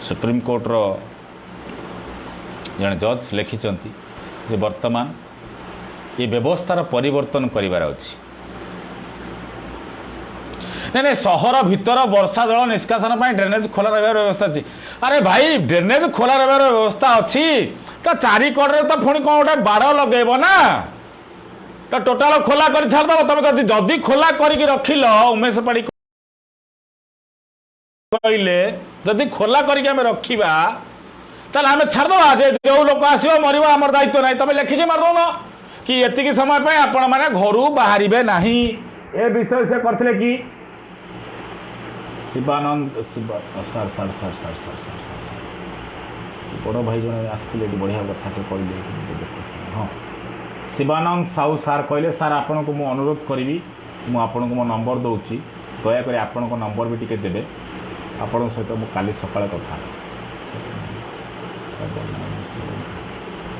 सुप्रीमकोर्टर जड़े जज लिखिं वर्तमान ये व्यवस्थार परिवर्तन करार अच्छी नहीं सहर भीतर वर्षा जल निष्कासन ड्रेनेज खोला रही व्यवस्था अच्छी अरे भाई ड्रेनेज खोला रही व्यवस्था अच्छी तो चारिकड़े तो पुणी कौन गोटे बाड़ लगेब ना तो टोटाल खोला कर तुम जदि खोला करके रखिल उमेश पाड़ी कहले जदि खोला करके आम रखा ताले आम छाड़दवा जे जो लोक आसो मर आमर दायित्व ना तुम लिखिकी मारदौन कि एतिकी समय पे आपण मैंने घर बाहर ना ए विषय से करते कि शिवानंद सार सार सार सार सार सार बड़ भाई जन आसते बढ़िया कथा कहले हाँ शिवानंद साहू सार कहले सार आपण को मु अनुरोध करी मुझे मो नंबर दूसरी दयाकोरी आपण नंबर भी टी देवे आपण सहित मुझे काली सका कथा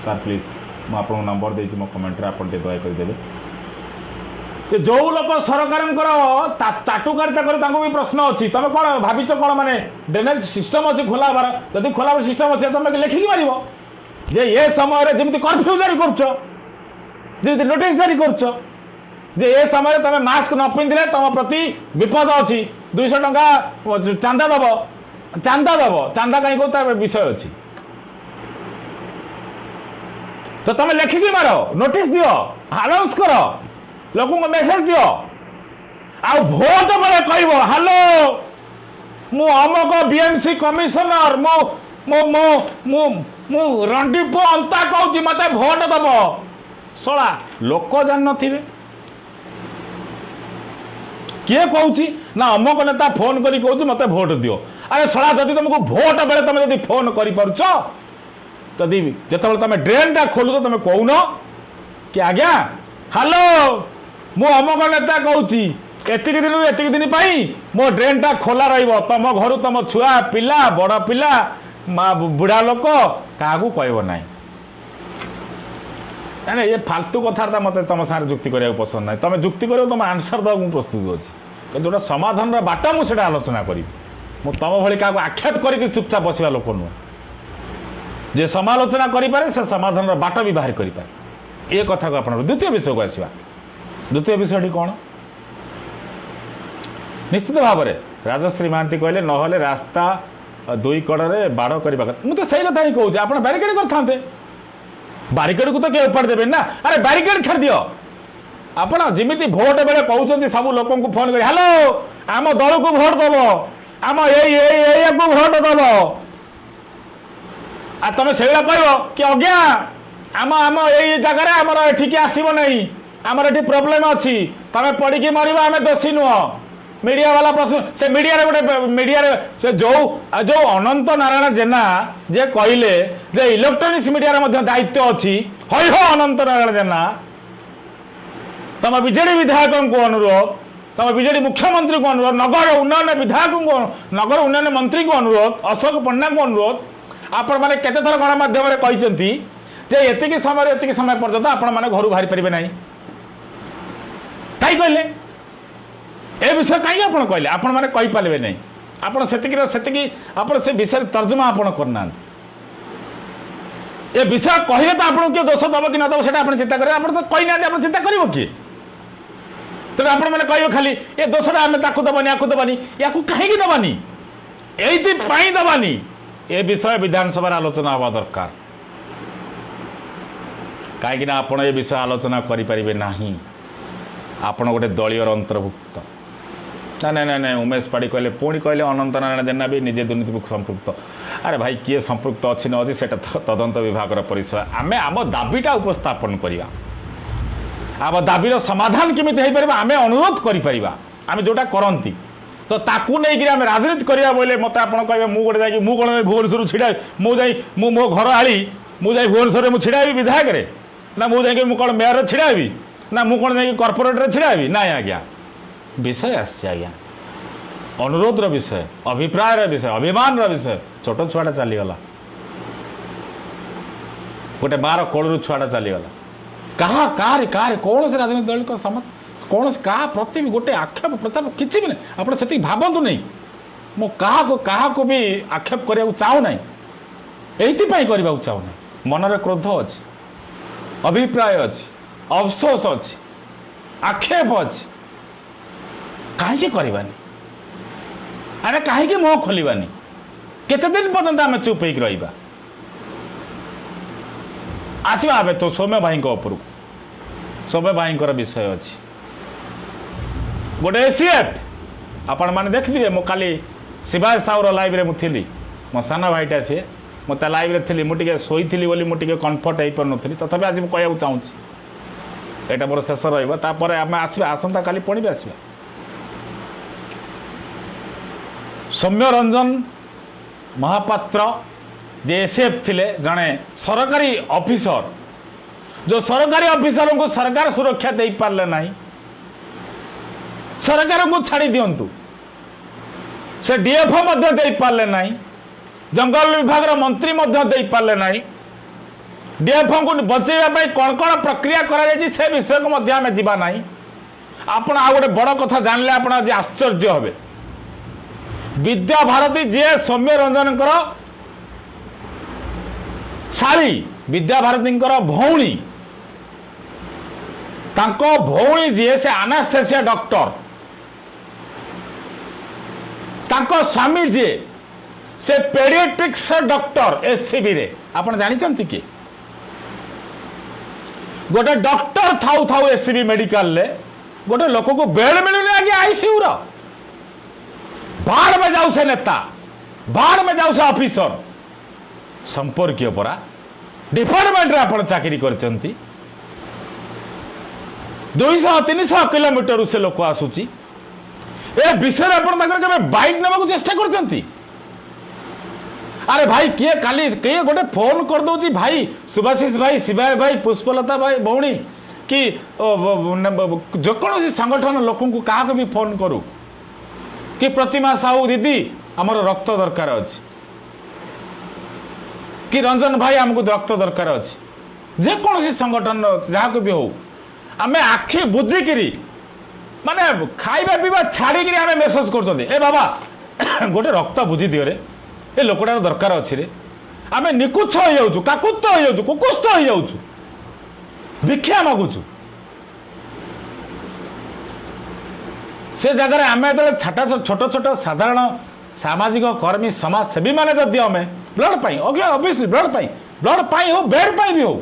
सार प्लीज मुझे नंबर देती मो कमेंट आप दयाकोरी देवे जो लोग सरकार चाटुकारिता कर भी प्रश्न अच्छी तुम कौन भाविच कौन माने ड्रेनेज सिस्टम अच्छी खोला बार जब खोला सिस्टम अच्छे तुम लिखिकी मार जे ये समय जमी कर्फ्यू जारी कर नोटिस जारी कर ये समय तुम मास्क न पिंधे तुम प्रति विपद अच्छी 200 टंका चांदा दब चांदा कहीं कौ विषय अच्छी तो तुम लिखिकी मार नोटिस दियो अनाउंस कर लोक मेसेज दियो आ भोट बेले कह हेलो मु अमक बीएमसी कमिशनर मु रंडीपो अंता कहूँ मत भोट दब शला लोक जान नथिबे किए कहूँ ना अमक नेता फोन करी कहूँ मत भोट दियो अरे शला जदि तुमको भोट बेले तुम जब फोन कर जदि जो तुम ड्रेन टा खोलु तुम कहून कि आज्ञा हेलो मु अमक नेता कहूँ एतिक दिन एतिक दिन मो ड्रेन टा खोला रम घर तुम छुआ पिला बड़ पिला बुढ़ा लोक क्या कह ना ये फालतू कथा मत तुम सारे जुक्ति करने पसंद ना तुम जुक्ति कर तुम आंसर देवा प्रस्तुत अच्छी जो समाधान बाट मुझे आलोचना करी तुम भाई क्या आक्षेप करके चुपचाप बसवा लोक नुह जे समालोचना करें से समाधान बाट भी बाहर करें ये कथा को आप द्वितीय विषय को आसवा द्वितीय विषयटी कौन निश्चित भाव में राजश्री महांती कहले नहले रास्ता दुई कड़े बाड़ करने मुझे सही कथा ही कहूँ आप बारिकेड करते बारिकेड को तो किए उपाड़ देवे ना अरे बारिकेड छाड़ दियो आपण जमी भोट बेले कहते सब लोक फोन कर हेलो आम दल को भोट दब आम को भोट दब आ तुम से कह कि अज्ञा आम आम ये जगार आमर एठिकी आसब नहीं आमर एठी प्रोब्लेम अच्छी तुम पड़ी मर आम दोषी नुह मीडिया वाला प्रश्न से मीडिया गोटे मीडिया से जो अनंत नारायण जेना जे कहले जे इलेक्ट्रोनिक्स मीडिया दायित्व अच्छी हई हो अनंत नारायण जेना तुम बीजेडी विधायक को अनुरोध तुम बीजेडी मुख्यमंत्री को अनुरोध नगर उन्नयन विधायक को नगर उन्नयन मंत्री को अनुरोध अशोक पंडा को अनुरोध आपण मैंने केते थर गणमाध्यम कहते एतिक समय पर्यंत आपण मैंने घर बाहरी पारे ना कहीं कहले ए विषय कहीं आप कहले आपण मैंने कहींपारे नहीं आपड़ से आप विषय तर्जमा आपण करना ये विषय कहले तो आपको किए दोष दब कि नदब से चिंता करें आप तो कही ना आप चिंता कर किए तेज आपण मैंने कह खाली ये दोषटा आम ताकू दबानी या दबानी या कहीं दबानी ये दबानी ए विषय विधानसभा आलोचना हवा दरकार कहीं आपड़ ये विषय आलोचना करें ना आपण गोटे दलीय अंतर्भुक्त ना ना ना उमेश पाड़ी कहले पुणी कहले अनंत नारायण जेना भी निजे दुर्नीति संपृक्त अरे भाई किए संपृक्त अच्छी न अच्छी से तदंत विभाग परिचय आम आम दाबीटा उपस्थापन करवा आम दाबीर समाधान केमी हो पार आम अनुरोध करें जोटा करती तो ताकू नहीं आम राजनीति करवा बोले मत आप कहे मुझे जाकि मुझे कौन भुवनेश्वर छिड़ा मुझे मो घर आली मुझे भुवनेश्वर में छिड़ा विधायक ना मुझे कौन मेयर छिड़ा ना मुझे कौन जा कर्पोरेटर छिड़ा ना आज्ञा विषय आज्ञा अनुरोध विषय अभिप्राय विषय अभिमान विषय छोट छुआटा चलीगला गोटे बार कोलू छुआटा चलीगला कहा कौन से राजनीतिक दल को समस्त कौन क्या प्रति भी गोटे आक्षेप प्रचार किसी भी नहीं आप से भावतु नहीं मो क्या भी आक्षेप करने चाहू ना ये करने चाहू ना मन में क्रोध अच्छी अभिप्राय अच्छी अफसोस अच्छी आक्षेप अच्छी कहीं करवानी अरे कहीं मुह खोलवानी केते दिन पर्यंत आम चुप हो रहा आसवा आए तो सौम्य भाई उपरକୁ सौम्य भाई विषय अच्छी गोटे एसीएफ आपण मैंने देखिए मो काली शिवाज साहूर लाइव रे मुझी मो सान भाईटा सी मत लाइव थी मुझे शोई मुझे कम्फर्ट हो पार नी तथापि आज मुझे कहूँ चाहूँ यहाँ मोर शेष रहा आम आसवा आसंता काली पुणी भी आसवा सौम्य रंजन महापात्र जे एसएफ थिले जड़े सरकारी ऑफिसर जो सरकारी ऑफिसर को सरकार सुरक्षा दे पारे ना सरकार को छाड़ी दिंतु से डीएफओ दे पारे ना जंगल विभाग मंत्री दे पारे ना डीएफओ को बचेगा कौन कौन प्रक्रिया करा से विषय को आम जावा ना आपण आ गोटे बड़ कथा जानले आप आज आश्चर्य हे विद्या भारती जी सौम्य रंजन शाली विद्या भारती भौणी भौणी जी से एनास्थेसिया डॉक्टर स्वामी जी से पेडियाट्रिक्स डॉक्टर एससीबी रे आपण जानिचंती कि गोटे डॉक्टर थाउ थाउ एससीबी मेडिकल ले गोटे लोक को बेड मिलुनी आगे आईसीयू रो बाढ़ में जाऊ से नेता बाढ़ में जाऊ से ऑफिसर संपर्कीय परा डिपार्टमेंट रे आपण चाकरी करचंती 200-300 किलोमीटर से लोक आसुची ए विषय आपण के बाइक नेबा चेष्टा करचंती अरे भाई किए काली किए गोटे फोन कर दउची भाई सुभाषिष भाई शिवाय भाई पुष्पलता भाई भौणी कि जो कौन संगठन लोक क्या भी फोन करू कि प्रतिमा साहू दीदी आमर रक्त दरकार अच्छी कि रंजन भाई आमको रक्त दरकार अच्छी जेकोसी संगठन जहाँ को भी हो आम आखि बुझिकी माने खाइबा पीवा छाड़ी आम मेसेज कर बाबा गोटे रक्त बुझी दियो रे ए लोकटार दरकार अच्छी रे आम निकुच्छ हो जाऊँ काकुत्त हो जाऊँ कुकुस्थ हो जाऊँ भिक्षा मागुचु से जगह आम जो छोट छोट साधारण सामाजिक कर्मी समाजसेवी मैंने जदि आम ब्लड पाई ऑब्वियसली ब्लड पाई हो बेड पाई भी हो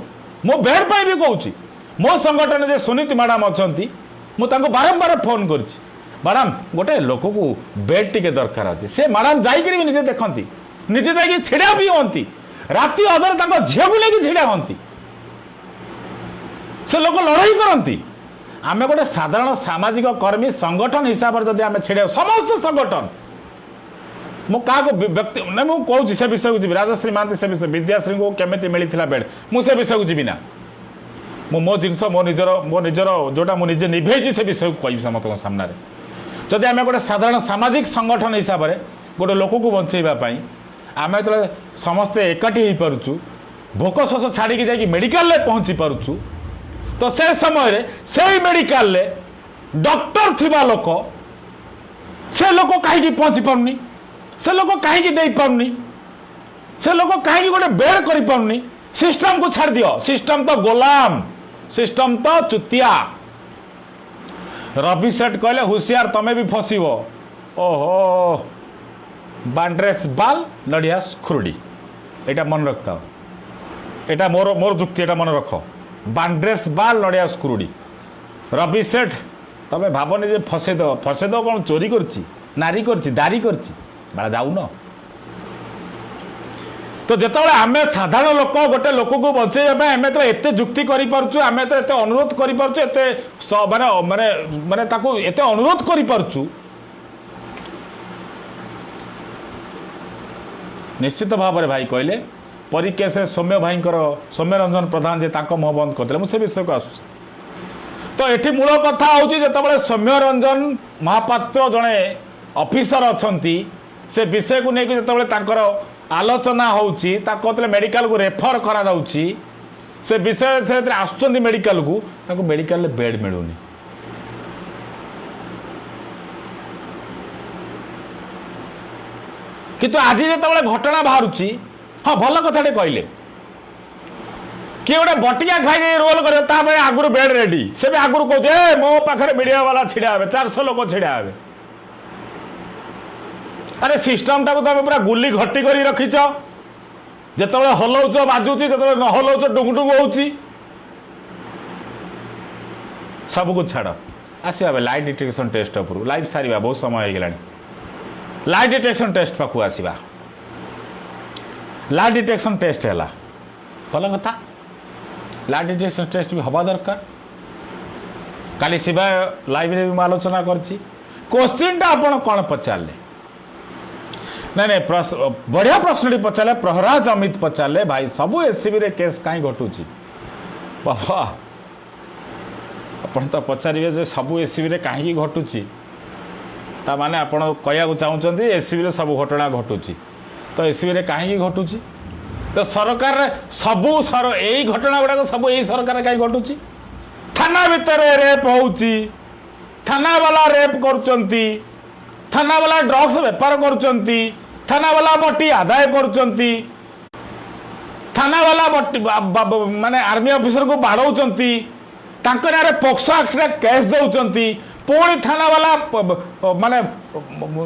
मो बेड पाई भी कहूँ मो संगठन जे सुनीति मैडम अच्छा मुझे बारंबार फोन कर मैडम गोटे लोक को बेड टी दरकार अच्छे से मैडम जाकि निजे देखती निजे जा छिड़ा भी हमें राति अधर झील को लेकिन छिड़ा हमें से लोक लड़ाई करती आम गोटे साधारण सामाजिक कर्मी संगठन हिसाब से जब आम छिड़ा समस्त संगठन मु क्या व्यक्ति ना मुझे कहूँ से विषय को जी राजश्री महांती से विषय विद्याश्री को केमी मिलता बेड मुझे विषय को जी ना मो जिनस मो निजर जोटा मुझे निभे से विषय को कह समस्त सामने जदि आम गोटे साधारण सामाजिक संगठन हिसाब से गोटे लोक को बचेवाई आम जो समस्ते एकाठी हो पार्चु भोक शोष छाड़ी जा मेडिकल पहुँची पार्चु तो से समय से मेडिकल डॉक्टर थिबा लोक से लोक कहीं पहुँची पारुनी से लोक कहीं दे पारुनी से लोक कहीं गोटे बेड कर पारुनी सिस्टम को छाड़ दियो सिस्टम तो गोलाम सिस्टम तो चुतिया रवि सेठ कहले होशियार तमें भी फसब ओहो बांड्रेस बाल नड़ियास खुरुडी एटा मन रखता एटा मोर मोर जुक्ति एटा मन रख बांड्रेस बाल नड़ियास खुरुडी रवि सेठ तमें भावनी जे फसेद कौन चोरी करची नारी करची दारी करची बाला जाऊन तो जिते आम साधारण लोक गोटे लोक को बचेगा आम तो एत जुक्ति करें आम तो एत अनुरोध करें माने माने माने ताको एत अनुरोध करें निश्चित भाव में भाई कहले परीक्षा से सौम्य भाई सौम्य रंजन प्रधान जे मुह बंद करते मुझे विषय को आस तो ये मूल कथा हूँ जो सौम्य रंजन महापात्र जड़े ऑफिसर अच्छा से विषय को लेकिन जो आलोचना होउची मेडिकल को रेफर करा जाउची से विषय से आसुचंदी मेडिकल को ताको मेडिकल बेड मिलूनी किंतु आज जो घटना बाहर हाँ भल कथाटे कहले किए गोटे बटिया खाई रोल करे आगुरी बेड रेडी से भी आगुरी कहे मो पाखे मीडिया वाला छिड़ा हे 400 लोक छिड़ा हे अरे सिस्टम टाक तुम पूरा गुली घटी कर रखीच जो हलौच बाजुची जो न हलौच डुगुडुगु हो सबको छाड़ आसवा लाइट डिटेक्शन टेस्ट उपर लाइव सारा बहुत समय हो गला लाइट डिटेक्शन टेस्ट पाक आसवा ला डिटेक्शन टेस्ट है भल कथा ला डिटेक्शन टेस्ट भी हवा दरकार काली शिवा लाइब्रेरी में आलोचना करछि क्वेश्चन टा आपण कौन पचारे नहीं नहीं बढ़िया प्रश्न पचारे प्रहराज अमित पचारे भाई सबू एससीबी रे केस कहीं घटुची बाबा आपण तो पचारे जे सबू एससीबी रे कहीं घटुची ता माने आपण कहया चाहूँगी एससीबी रे सब घटना घटुची तो एससीबी रे कहीं घटुची तो सरकार सबू यही घटना गुड़ाक सब यही सरकार कहीं घटुची थाना भितर रेप होउची थाना वाला रेप करचंती थाना वाला ड्रग्स बेपार करचंती थाना वाला बटी आदाय करचंती थाना वाला बटी माने आर्मी ऑफिसर को बाड़ौचंती तांकर नारे पोक्सो एक्ट केस दउचंती पुणी थाना वाला माने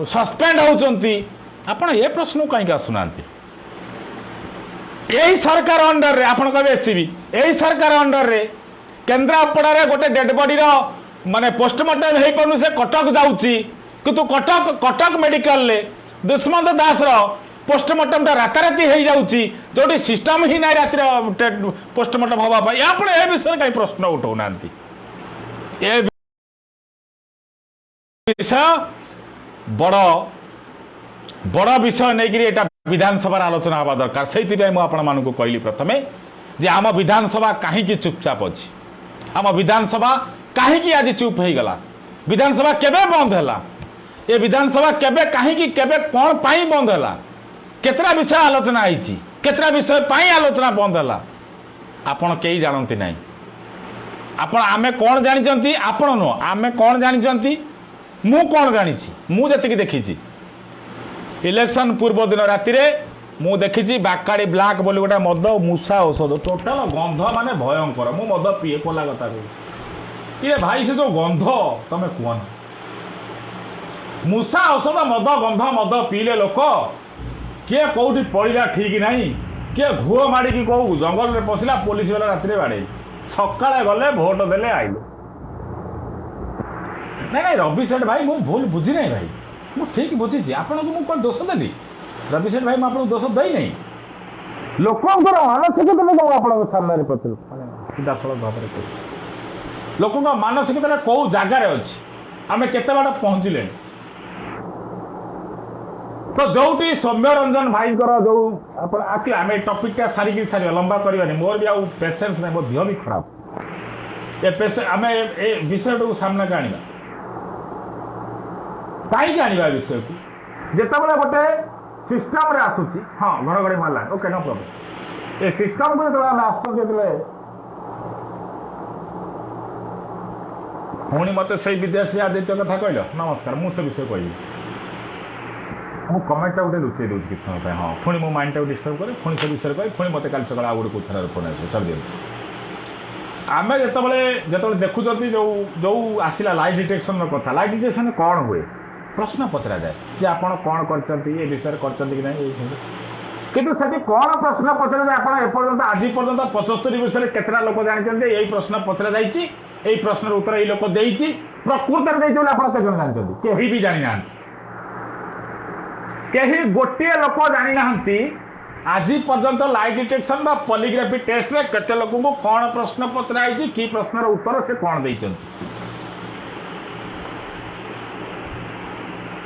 सस्पेंड होउचंती आपण ये प्रश्न कहीं आसुनांती यही सरकार अंडर रे आपण कहे एससीबी यही सरकार अंडर रे केन्द्रापड़ा रे गोटे डेड बॉडी रो माने पोस्टमार्टम हे पनु से कटक जाउची किंतु कटक मेडिकल ले दुष्मंत दास रो पोस्टमार्टम ता राताराती हे जाउची जोटी सिस्टम ही नै रातिर पोस्टमार्टम हवा पा आपण ए विषय कहीं प्रश्न उठौ नांती ए विषय बड़ विषय नहीं कि एटा विधानसभा आलोचना हवा दरकार से आपण मानू कहली प्रथमे जे आम विधानसभा कहीं चुपचाप अच्छी आम विधानसभा कहीं आज चुप हो गला विधानसभा केबे बंद है ये विधानसभा केबे कहीं केबे कौन पाई बंद है केतरा विषय आलोचना होती केतरा विषय पाई आलोचना बंद है आपण कई जानती ना आपण आमे कौन जानी आपण नुह आमे कौन जानी मु कौन जानी मु जी देखी इलेक्शन पूर्व दिन राति मु देखी बाकाड़ी ब्लाक बोली गोटे मद मूषा औषध टोटाल गंध माने भयंकर मु मद पीए कोला कथा ये भाई से जो गंध तमे कहना मूषा औषध मद गंध मद पीले लोक किए कौटी पड़ा ठीक ना किए घुओ माड़ी कौ जंगल में पशिला पुलिस वाला राति बाड़े सकाଳେ गले भोट देले आइले नहीं रवि सेठ भाई मु भूल बुझी नहीं भाई मु ठीक बुझी आपको मुझे दोष देली रवि सेठ भाई मुझे दोष दई नहीं लोकंर मानसिकता मुझे आप सामने पचर सीधा सड़क भाव में लोक मानसिकता कौ जगार अच्छी आम केते बाट पहुँचले तो जो सौम्य रंजन भाई जो आस आम टपिक सारिकी सारे लंबा करवानी मोर भी आउ पेसेंस नहीं मो देह भी खराब ये आम ए विषय को सामना का आना कहीं आने विषय को जितेबाला गोटे सिस्टम रे आसूची हाँ घड़घड़ी मारला ओके नो प्रॉब्लम ए सिस्टम को जो आम आसते पुणी मत से विदेशी आदित्य कथा कहल नमस्कार मुझे विषय कहली मुझे कमेंटा गोटे लुचे दूसरी किसी समय हाँ पुणी मो माइंड टाक डिस्टर्ब करे पुणी से विषय कही पुणी मत काली सकाल आउ गोटे कौन फोन आस छाड़ दिखाँ आम जो देखुं जो जो आसला लाइट डिटेक्शन कथा लाइट डिटेक्शन कौन हुए प्रश्न पचरा जाए कि आपण कौन करते विषय करते कि नहीं किंतु से कौन प्रश्न पचरा जाए आप एपर्तंत आज पर्यटन 75 विषय केतरा लोक जानते यही प्रश्न पचरा जाइए प्रश्न उत्तर ये लोक देती प्रकृत केते जानते कहीं भी जानी ना कहीं गोटे लोक जानी ना आज पर्यंत लाइट डिटेक्शन बा पॉलीग्राफी टेस्ट में केते लोक को कौन प्रश्न पचराई कि प्रश्नर उत्तर से कौन देते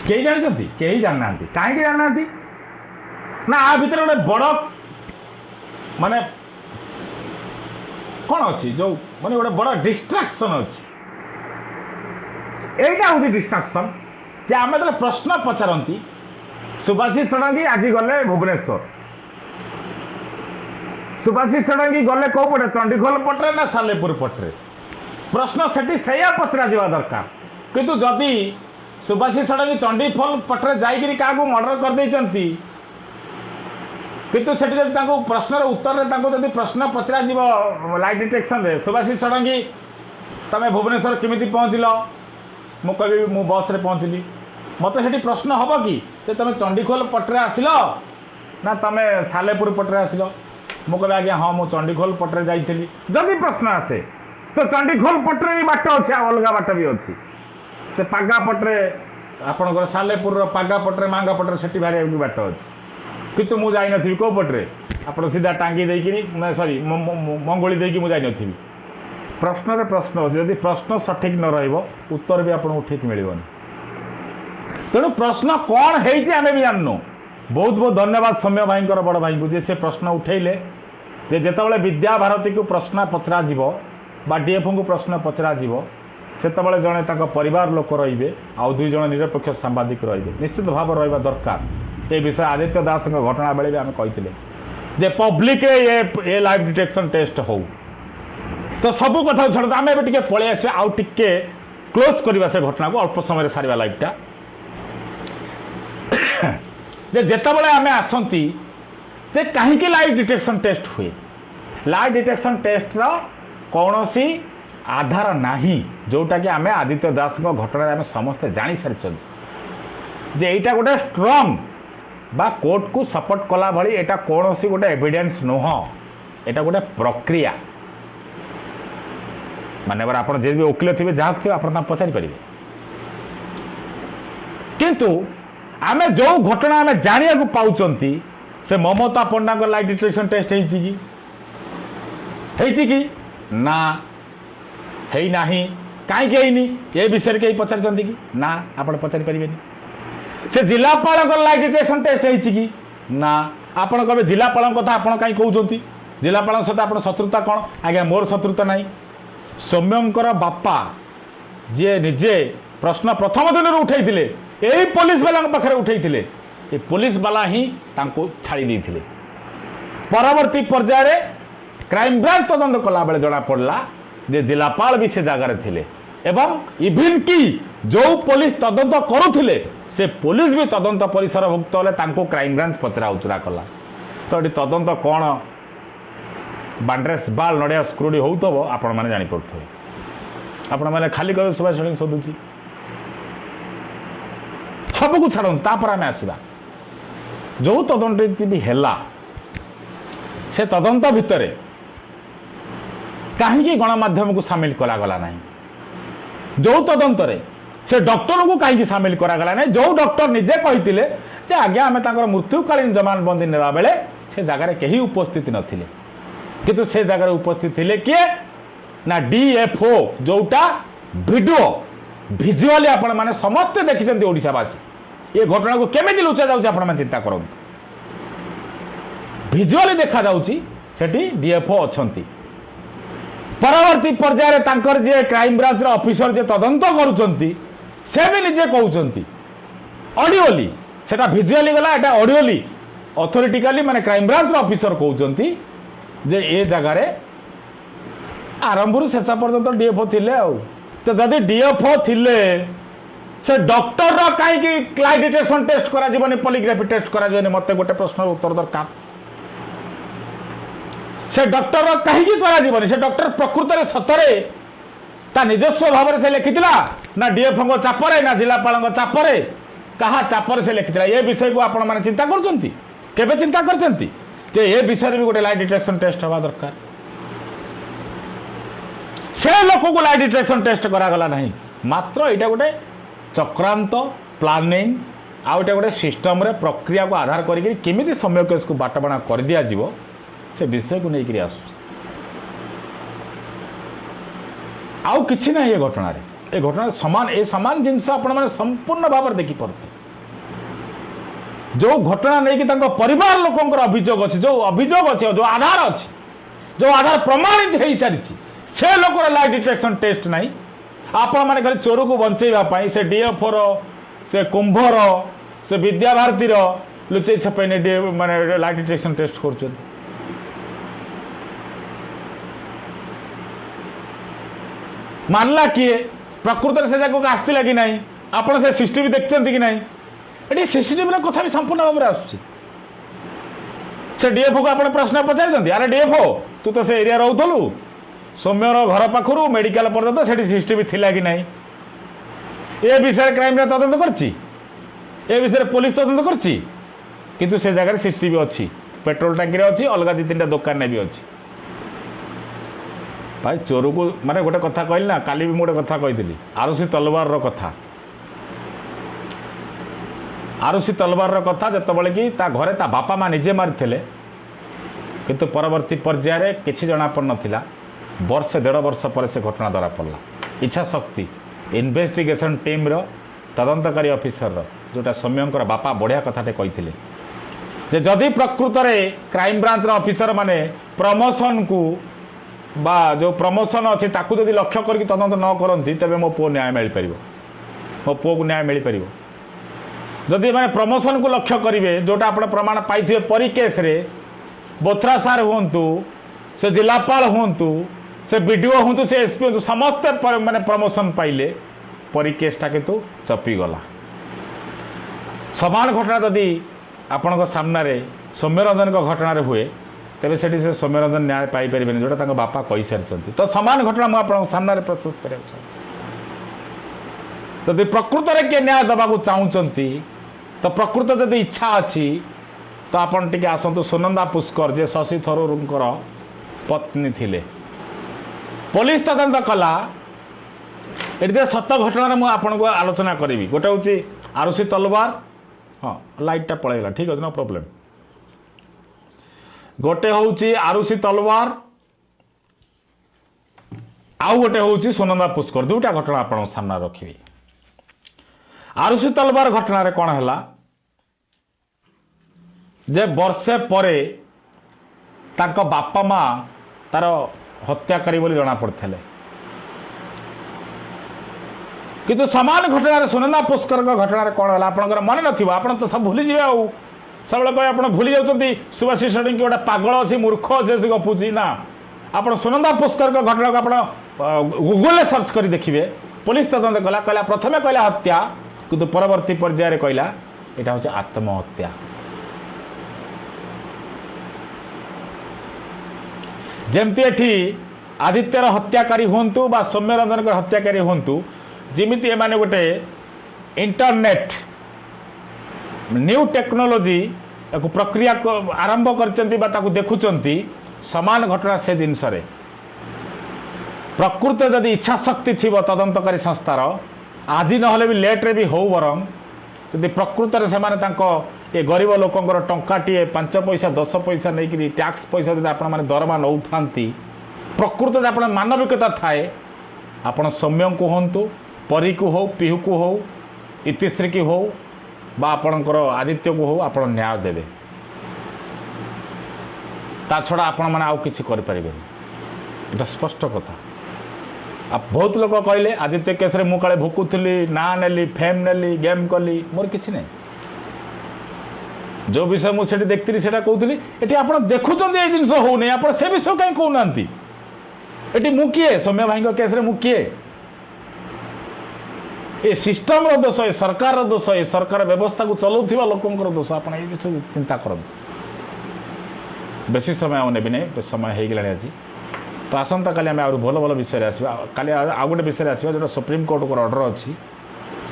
कई जानते कहीं जानना कहीं जानना ना आ भीतर गोटे बड़ माने कौन अच्छी जो माने गोटे बड़ डिस्ट्राक्शन अच्छी यहीटा हूँ डिस्ट्राक्शन कि आम जो प्रश्न पचारती सुभाषिष षडंगी आज गले भुवनेश्वर सुभाषिष षडंगी गले कौ पटे चंडीखोल पटे ना सालेपुर पटे प्रश्न से पचरा जा दरकार किंतु जदि सुभाषिष षडंगी चंडीखोल पटे जाकि क्या मर्डर करदे किंतु से प्रश्नर उत्तर में प्रश्न पचरा लाइट डिटेक्शन रे सुभाषिष षडंगी तमें भुवनेश्वर केमी पहुँचल मुझे कह मु बस रे पहुँचली मत से प्रश्न हम कि तुम चंडीखोल पटे आसिल ना तुम सालेपुर पटे आसिल मुझे कह आज्ञा हाँ मुझे चंडीखोल पटे जाइली जदि प्रश्न आसे तो चंडीखोल पटे भी बाट अच्छे अलग बाट भी अच्छी से पागा पटे आपंकर सालेपुर पागा पटे मांगा पटे से बाहर बाट अच्छी କିନ୍ତୁ ମୁଁ ଯାଇନଥିବି କେଉଁ ପଟରେ ଆପଣ ସିଧା ଟାଙ୍ଗି ଦେଇକିରି ସରି ମଙ୍ଗୁଳି ଦେଇକି ମୁଁ ଯାଇନଥିବି। ପ୍ରଶ୍ନରେ ପ୍ରଶ୍ନ ଅଛି, ଯଦି ପ୍ରଶ୍ନ ସଠିକ୍ ନ ରହିବ ଉତ୍ତର ବି ଆପଣଙ୍କୁ ଠିକ୍ ମିଳିବନି। ତେଣୁ ପ୍ରଶ୍ନ କ'ଣ ହେଇଛି ଆମେ ବି ଜାଣିନୁ। ବହୁତ ବହୁତ ଧନ୍ୟବାଦ ସୌମ୍ୟ ଭାଇଙ୍କର ବଡ଼ ଭାଇଙ୍କୁ ଯେ ସେ ପ୍ରଶ୍ନ ଉଠେଇଲେ ଯେ ଯେତେବେଳେ ବିଦ୍ୟାଭାରତୀକୁ ପ୍ରଶ୍ନ ପଚରାଯିବ ବା ଡିଏଫ୍ଓଙ୍କୁ ପ୍ରଶ୍ନ ପଚରାଯିବ ସେତେବେଳେ ଜଣେ ତାଙ୍କ ପରିବାର ଲୋକ ରହିବେ ଆଉ 2 ଜଣ ନିରପେକ୍ଷ ସାମ୍ବାଦିକ ରହିବେ, ନିଶ୍ଚିତ ଭାବରେ ରହିବା ଦରକାର। ଏ ବିଷୟ ଆଦିତ୍ୟ ଦାସଙ୍କ ଘଟଣା ବେଳେ ବି ଆମେ କହିଥିଲେ ଯେ ପବ୍ଲିକରେ ଏ ଲାଇଭ୍ ଡିଟେକ୍ସନ୍ ଟେଷ୍ଟ ହଉ। ତ ସବୁ କଥା ଛାଡ଼ନ୍ତୁ, ଆମେ ଏବେ ଟିକେ ପଳେଇ ଆସିବା ଆଉ ଟିକେ କ୍ଲୋଜ୍ କରିବା ସେ ଘଟଣାକୁ, ଅଳ୍ପ ସମୟରେ ସାରିବା ଲାଇଭ୍ଟା। ଯେ ଯେତେବେଳେ ଆମେ ଆସନ୍ତି ଯେ କାହିଁକି ଲାଇଭ୍ ଡିଟେକ୍ସନ୍ ଟେଷ୍ଟ ହୁଏ, ଲାଇଭ୍ ଡିଟେକ୍ସନ୍ ଟେଷ୍ଟର କୌଣସି ଆଧାର ନାହିଁ, ଯେଉଁଟାକି ଆମେ ଆଦିତ୍ୟ ଦାସଙ୍କ ଘଟଣାରେ ଆମେ ସମସ୍ତେ ଜାଣିସାରିଛନ୍ତି ଯେ ଏଇଟା ଗୋଟେ ଷ୍ଟ୍ରଙ୍ଗ ବା କୋର୍ଟକୁ ସପୋର୍ଟ କଲା ଭଳି ଏଇଟା କୌଣସି ଗୋଟେ ଏଭିଡେନ୍ସ ନୁହଁ, ଏଇଟା ଗୋଟେ ପ୍ରକ୍ରିୟା। ମାନେବାର ଆପଣ ଯେ ବି ଓକିଲ ଥିବେ ଯାହା ଥିବେ ଆପଣ ତାଙ୍କୁ ପଚାରିପାରିବେ। କିନ୍ତୁ ଆମେ ଯେଉଁ ଘଟଣା ଆମେ ଜାଣିବାକୁ ପାଉଛନ୍ତି ସେ ମମତା ପଣ୍ଡାଙ୍କ ଲାଇଭ୍ ଡିଟେକ୍ସନ୍ ଟେଷ୍ଟ ହେଇଛି କି ନା ହେଇନାହିଁ। କାହିଁକି ହେଇନି ଏ ବିଷୟରେ କେହି ପଚାରିଛନ୍ତି କି ନା, ଆପଣ ପଚାରିପାରିବେନି। ସେ ଜିଲ୍ଲାପାଳଙ୍କ ଲାଇଭ୍ ଡିଟେକ୍ସନ୍ ଟେଷ୍ଟ ହେଇଛି କି ନା, ଆପଣ କହିବେ ଜିଲ୍ଲାପାଳଙ୍କ କଥା ଆପଣ କାହିଁ କହୁଛନ୍ତି, ଜିଲ୍ଲାପାଳଙ୍କ ସହିତ ଆପଣ ଶତ୍ରୁତା କ'ଣ? ଆଜ୍ଞା ମୋର ଶତ୍ରୁତା ନାହିଁ। ସୌମ୍ୟଙ୍କର ବାପା ଯିଏ ନିଜେ ପ୍ରଶ୍ନ ପ୍ରଥମ ଦିନରୁ ଉଠାଇଥିଲେ ଏଇ ପୋଲିସ ବାଲାଙ୍କ ପାଖରେ ଉଠାଇଥିଲେ, ଏ ପୋଲିସ ବାଲା ହିଁ ତାଙ୍କୁ ଛାଡ଼ି ଦେଇଥିଲେ। ପରବର୍ତ୍ତୀ ପର୍ଯ୍ୟାୟରେ କ୍ରାଇମବ୍ରାଞ୍ଚ ତଦନ୍ତ କଲାବେଳେ ଜଣାପଡ଼ିଲା ଯେ ଜିଲ୍ଲାପାଳ ବି ସେ ଜାଗାରେ ଥିଲେ ଏବଂ ଇଭିନ୍ କି ଯେଉଁ ପୋଲିସ ତଦନ୍ତ କରୁଥିଲେ ସେ ପୋଲିସ ବି ତଦନ୍ତ ପରିସରଭୁକ୍ତ ହେଲେ, ତାଙ୍କୁ କ୍ରାଇମବ୍ରାଞ୍ଚ ପଚରା ଉଚରା କଲା। ତ ଏଠି ତଦନ୍ତ କ'ଣ ବାଣ୍ଡ୍ରେସ୍ ବାଲ୍ ନଡ଼ିଆ ସ୍କ୍ରୁଡ଼ି ହେଉଥିବ ଆପଣମାନେ ଜାଣିପାରୁଥିବେ। ଆପଣମାନେ ଖାଲି କହିବେ ସୁଭାଷ ଷଡ଼ଙ୍ଗୀ ଶୋଧୁଛି, ସବୁକୁ ଛାଡ଼ନ୍ତୁ। ତାପରେ ଆମେ ଆସିବା ଯେଉଁ ତଦନ୍ତ ବି ହେଲା ସେ ତଦନ୍ତ ଭିତରେ କାହିଁକି ଗଣମାଧ୍ୟମକୁ ସାମିଲ କରାଗଲା ନାହିଁ, ଯେଉଁ ତଦନ୍ତରେ ସେ ଡକ୍ଟରଙ୍କୁ କାହିଁକି ସାମିଲ କରାଗଲା ନାହିଁ, ଯେଉଁ ଡକ୍ଟର ନିଜେ କହିଥିଲେ ଯେ ଆଜ୍ଞା ଆମେ ତାଙ୍କର ମୃତ୍ୟୁକାଳୀନ ଜମାନବନ୍ଦୀ ନେବା ବେଳେ ସେ ଜାଗାରେ କେହି ଉପସ୍ଥିତ ନଥିଲେ, କିନ୍ତୁ ସେ ଜାଗାରେ ଉପସ୍ଥିତ ଥିଲେ କିଏ ନା ଡିଏଫ୍ଓ, ଯେଉଁଟା ଭିଜୁଆଲି ଆପଣମାନେ ସମସ୍ତେ ଦେଖିଛନ୍ତି ଓଡ଼ିଶାବାସୀ। ଏ ଘଟଣାକୁ କେମିତି ଲୁଚା ଯାଉଛି ଆପଣମାନେ ଚିନ୍ତା କରନ୍ତୁ। ଭିଜୁଆଲି ଦେଖାଯାଉଛି ସେଠି ଡିଏଫ୍ଓ ଅଛନ୍ତି। ପରବର୍ତ୍ତୀ ପର୍ଯ୍ୟାୟରେ ତାଙ୍କର ଯିଏ କ୍ରାଇମବ୍ରାଞ୍ଚର ଅଫିସର ଯିଏ ତଦନ୍ତ କରୁଛନ୍ତି ସେ ବି ନିଜେ କହୁଛନ୍ତି ଅଡିଓଲି, ସେଟା ଭିଜୁଆଲି ଗଲା, ଏଟା ଅଡିଓଲି ଅଥରିଟିକାଲି ମାନେ କ୍ରାଇମବ୍ରାଞ୍ଚର ଅଫିସର କହୁଛନ୍ତି ଯେ ଏ ଜାଗାରେ ଆରମ୍ଭରୁ ଶେଷ ପର୍ଯ୍ୟନ୍ତ ଡିଏଫ୍ଓ ଥିଲେ। ଆଉ ତ ଯଦି ଡିଏଫ୍ଓ ଥିଲେ ସେ ଡକ୍ଟରର କାହିଁକି ଲାଇଭ୍ ଡିଟେକ୍ସନ୍ ଟେଷ୍ଟ କରାଯିବନି, ପଲିଗ୍ରାଫି ଟେଷ୍ଟ କରାଯିବନି? ମୋତେ ଗୋଟେ ପ୍ରଶ୍ନର ଉତ୍ତର ଦରକାର। ସେ ଡକ୍ଟରର କାହିଁକି କରାଯିବନି? ସେ ଡକ୍ଟର ପ୍ରକୃତରେ ସତରେ ତା ନିଜସ୍ୱ ଭାବରେ ସେ ଲେଖିଥିଲା ନା ଡିଏଫ୍ଓଙ୍କ ଚାପରେ ନା ଜିଲ୍ଲାପାଳଙ୍କ ଚାପରେ, କାହା ଚାପରେ ସେ ଲେଖିଥିଲା? ଏ ବିଷୟକୁ ଆପଣମାନେ ଚିନ୍ତା କରୁଛନ୍ତି? କେବେ ଚିନ୍ତା କରିଛନ୍ତି ଯେ ଏ ବିଷୟରେ ବି ଗୋଟେ ଲାଇଭ୍ ଡିଟେକ୍ସନ୍ ଟେଷ୍ଟ ହେବା ଦରକାର? ସେ ଲୋକକୁ ଲାଇଭ୍ ଡିଟେକ୍ସନ୍ ଟେଷ୍ଟ କରାଗଲା ନାହିଁ, ମାତ୍ର ଏଇଟା ଗୋଟେ ଚକ୍ରାନ୍ତ ପ୍ଲାନିଂ ଆଉ ଏଇଟା ଗୋଟେ ସିଷ୍ଟମରେ ପ୍ରକ୍ରିୟାକୁ ଆଧାର କରିକି କେମିତି ସୌମ୍ୟ କେସ୍କୁ ବାଟବଣା କରିଦିଆଯିବ ସେ ବିଷୟକୁ ନେଇକରି ଆସୁଛି। ଆଉ କିଛି ନାହିଁ ଏ ଘଟଣାରେ। ଏ ଘଟଣାରେ ସମାନ ଜିନିଷ ଆପଣମାନେ ସମ୍ପୂର୍ଣ୍ଣ ଭାବରେ ଦେଖିପାରୁଥିବେ। ଯେଉଁ ଘଟଣା ନେଇକି ତାଙ୍କ ପରିବାର ଲୋକଙ୍କର ଅଭିଯୋଗ ଅଛି, ଯେଉଁ ଅଭିଯୋଗ ଅଛି, ଯେଉଁ ଆଧାର ଅଛି, ଯେଉଁ ଆଧାର ପ୍ରମାଣିତ ହେଇସାରିଛି, ସେ ଲୋକର ଲାଇଭ୍ ଡିଟେକ୍ସନ୍ ଟେଷ୍ଟ ନାହିଁ। ଆପଣମାନେ ଖାଲି ଚୋରକୁ ବଞ୍ଚେଇବା ପାଇଁ ସେ ଡିଏଫ୍ଓର, ସେ କୁମ୍ଭର, ସେ ବିଦ୍ୟାଭାରତୀର ଲୁଚେଇ ଛପେଇ ମାନେ ଲାଇଭ୍ ଡିଟେକ୍ସନ୍ ଟେଷ୍ଟ କରୁଛନ୍ତି। ମାନିଲା କିଏ? ପ୍ରକୃତରେ ସେ ଜାଗାକୁ ଆସିଥିଲା କି ନାହିଁ? ଆପଣ ସେ ସିସିଟିଭି ଦେଖିଛନ୍ତି କି ନାହିଁ? ଏଠି ସିସିଟିଭିର କଥା ବି ସମ୍ପୂର୍ଣ୍ଣ ଭାବରେ ଆସୁଛି। ସେ ଡିଏଫ୍ଓକୁ ଆପଣ ପ୍ରଶ୍ନ ପଚାରିଛନ୍ତି, ଆରେ ଡିଏଫ୍ଓ ତୁ ତ ସେ ଏରିଆ ରହୁଥିଲୁ, ସୌମ୍ୟର ଘର ପାଖରୁ ମେଡିକାଲ ପର୍ଯ୍ୟନ୍ତ ସେଠି ସିସିଟିଭି ଥିଲା କି ନାହିଁ? ଏ ବିଷୟରେ କ୍ରାଇମବ୍ରାଞ୍ଚ ତଦନ୍ତ କରିଛି, ଏ ବିଷୟରେ ପୋଲିସ ତଦନ୍ତ କରିଛି, କିନ୍ତୁ ସେ ଜାଗାରେ ସିସିଟିଭି ଅଛି, ପେଟ୍ରୋଲ ଟାଙ୍କିରେ ଅଛି, ଅଲଗା 2-3ଟା ଦୋକାନରେ ବି ଅଛି। ଭାଇ ଚୋରକୁ ମାନେ ଗୋଟେ କଥା କହିଲି ନା, କାଲି ବି ମୁଁ ଗୋଟେ କଥା କହିଥିଲି, ଆରୁଷି ତଲୱାରର କଥା। आरुषि तलवार कथा जितेबाला कि घरे ता बापा माँ निजे मारी किंतु परवर्ती पर्यायर किसी जना पड़ नाला वर्षे 1.5 वर्ष पर से घटना धरा पड़ा इच्छा शक्ति इन्वेस्टिगेशन टीम तदंतकारी ऑफिसर जोटा सौम्यंकर बापा बढ़िया कथाटे कही जे जदि प्रकृत में क्राइम ब्रांच ऑफिसर माने प्रमोशन को बा जो प्रमोशन अच्छी ताकू जदि लक्ष्य करके तदंत न करती तेरे मो पुओ न्याय मिल पार मो पुओ को न्याय मिल पार जदि मैंने प्रमोशन को लक्ष्य करेंगे जोटा आप प्रमाण पाई परी केस रे बोथरा सार हूँ से जिलापाल हूँ से बीडीओ हूँ से एसपी हूँ समस्ते माने प्रमोशन पाइले परी केसटा किंतु चपीगला समान घटना जदि आपण सामने सौम्यरंजन घटना हुए तेरे से सौम्यरंजन न्याय पाइपर जोटा बापा कही सारी तो समान घटना मुझे सामने प्रस्तुत कर जदि प्रकृत में किए न्याय देवा चाहूँगी तो प्रकृत जदि इच्छा अच्छी तो आपन टिके आसतु सुनंदा पुष्कर जे शशि थरूर पत्नी थिले पुलिस तदंत कला ये सत घटना मुझे आपन को आलोचना करी गोटे हूँ आरुषि तलवार हाँ लाइटा पलैगला ठीक अच्छे नो प्रोब्लेम गोटे हूँ आरुषि तलवार आउ गोटे हूँ सुनंदा पुष्कर दुटा घटना आप सामने रखी आरुषि तलवार घटना कौन है जे वर्षे परे तांको बापा माँ तार हत्या करी बोली जना पड़ते किंतु समान घटना सुनंदा पुष्कर घटना कौन है आपंकर मन नथिबो आपण तो सब भूली जीवे आउ सब कहे आप भूली जाउछंती सुभाषी षडंगी गोटे पागल अच्छी मूर्ख अच्छे से गपुची ना आप सुनंदा पुष्कर घटना को आप गूगल सर्च कर देखिए पुलिस तदंत कला कहला प्रथमे कहला हत्या किंतु परवर्ती पर्यायर कहला एटा होचे आत्महत्या जमती एठी आदित्यर हत्याकारी हूँ बा सौम्यरंजन हत्याकारी हूँ जमीती एमाने गोटे इंटरनेट न्यू टेक्नोलोजी प्रक्रिया आरंभ कर देखुंट समान घटना से जिनस प्रकृत जदि इच्छा शक्ति थी तदंतकारी संस्थार आज ना भी लेट्रे भी हो बरम यदि प्रकृत से गरीब लोकंर टंकाटे 5 पैसा 10 पैसा नहीं टैक्स पैसा जब आप दरमा नौ था प्रकृत आप मानविकता थाए आपण सौम्य को हूँ परी को हो पीहू को हो इतिश्री की हो बा आपणकर आदित्य को हो आप न्याय देवे ता छड़ा आपण मैंने आउ किसी करें स्पष्ट कथा आप बहुत लोग कहले आदित्य केस रे मु काले भुकुली ना नेली फेम नेली गेम कली मोर किसी नहीं जो विषय मुझे देखती से कहती ये आप देखुं ये जिन होनी आप से विषय कहीं कहना ये मु किए सौम्य भाई केस रे मु किए ये सिस्टम रो दोष ये सरकार रो दोष ये सरकार व्यवस्था को चलाउथिबा लोकंकर दोष आप विषय चिंता कर बेसी समय ने नहीं समय हो गला आज तो आसंता काली आम भल भल विषय आसवा काली आउ गोटे विषय आसवा जो सुप्रीम कोर्ट को ऑर्डर अच्छी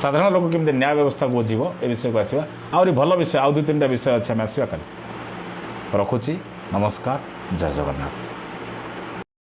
साधारण लोक केमती न्याय व्यवस्था को बुझे ए विषय को आसवा आहरी भल विषय आउ 2-3टा विषय अच्छे आम आसवा काली रखुची नमस्कार जय जगन्नाथ।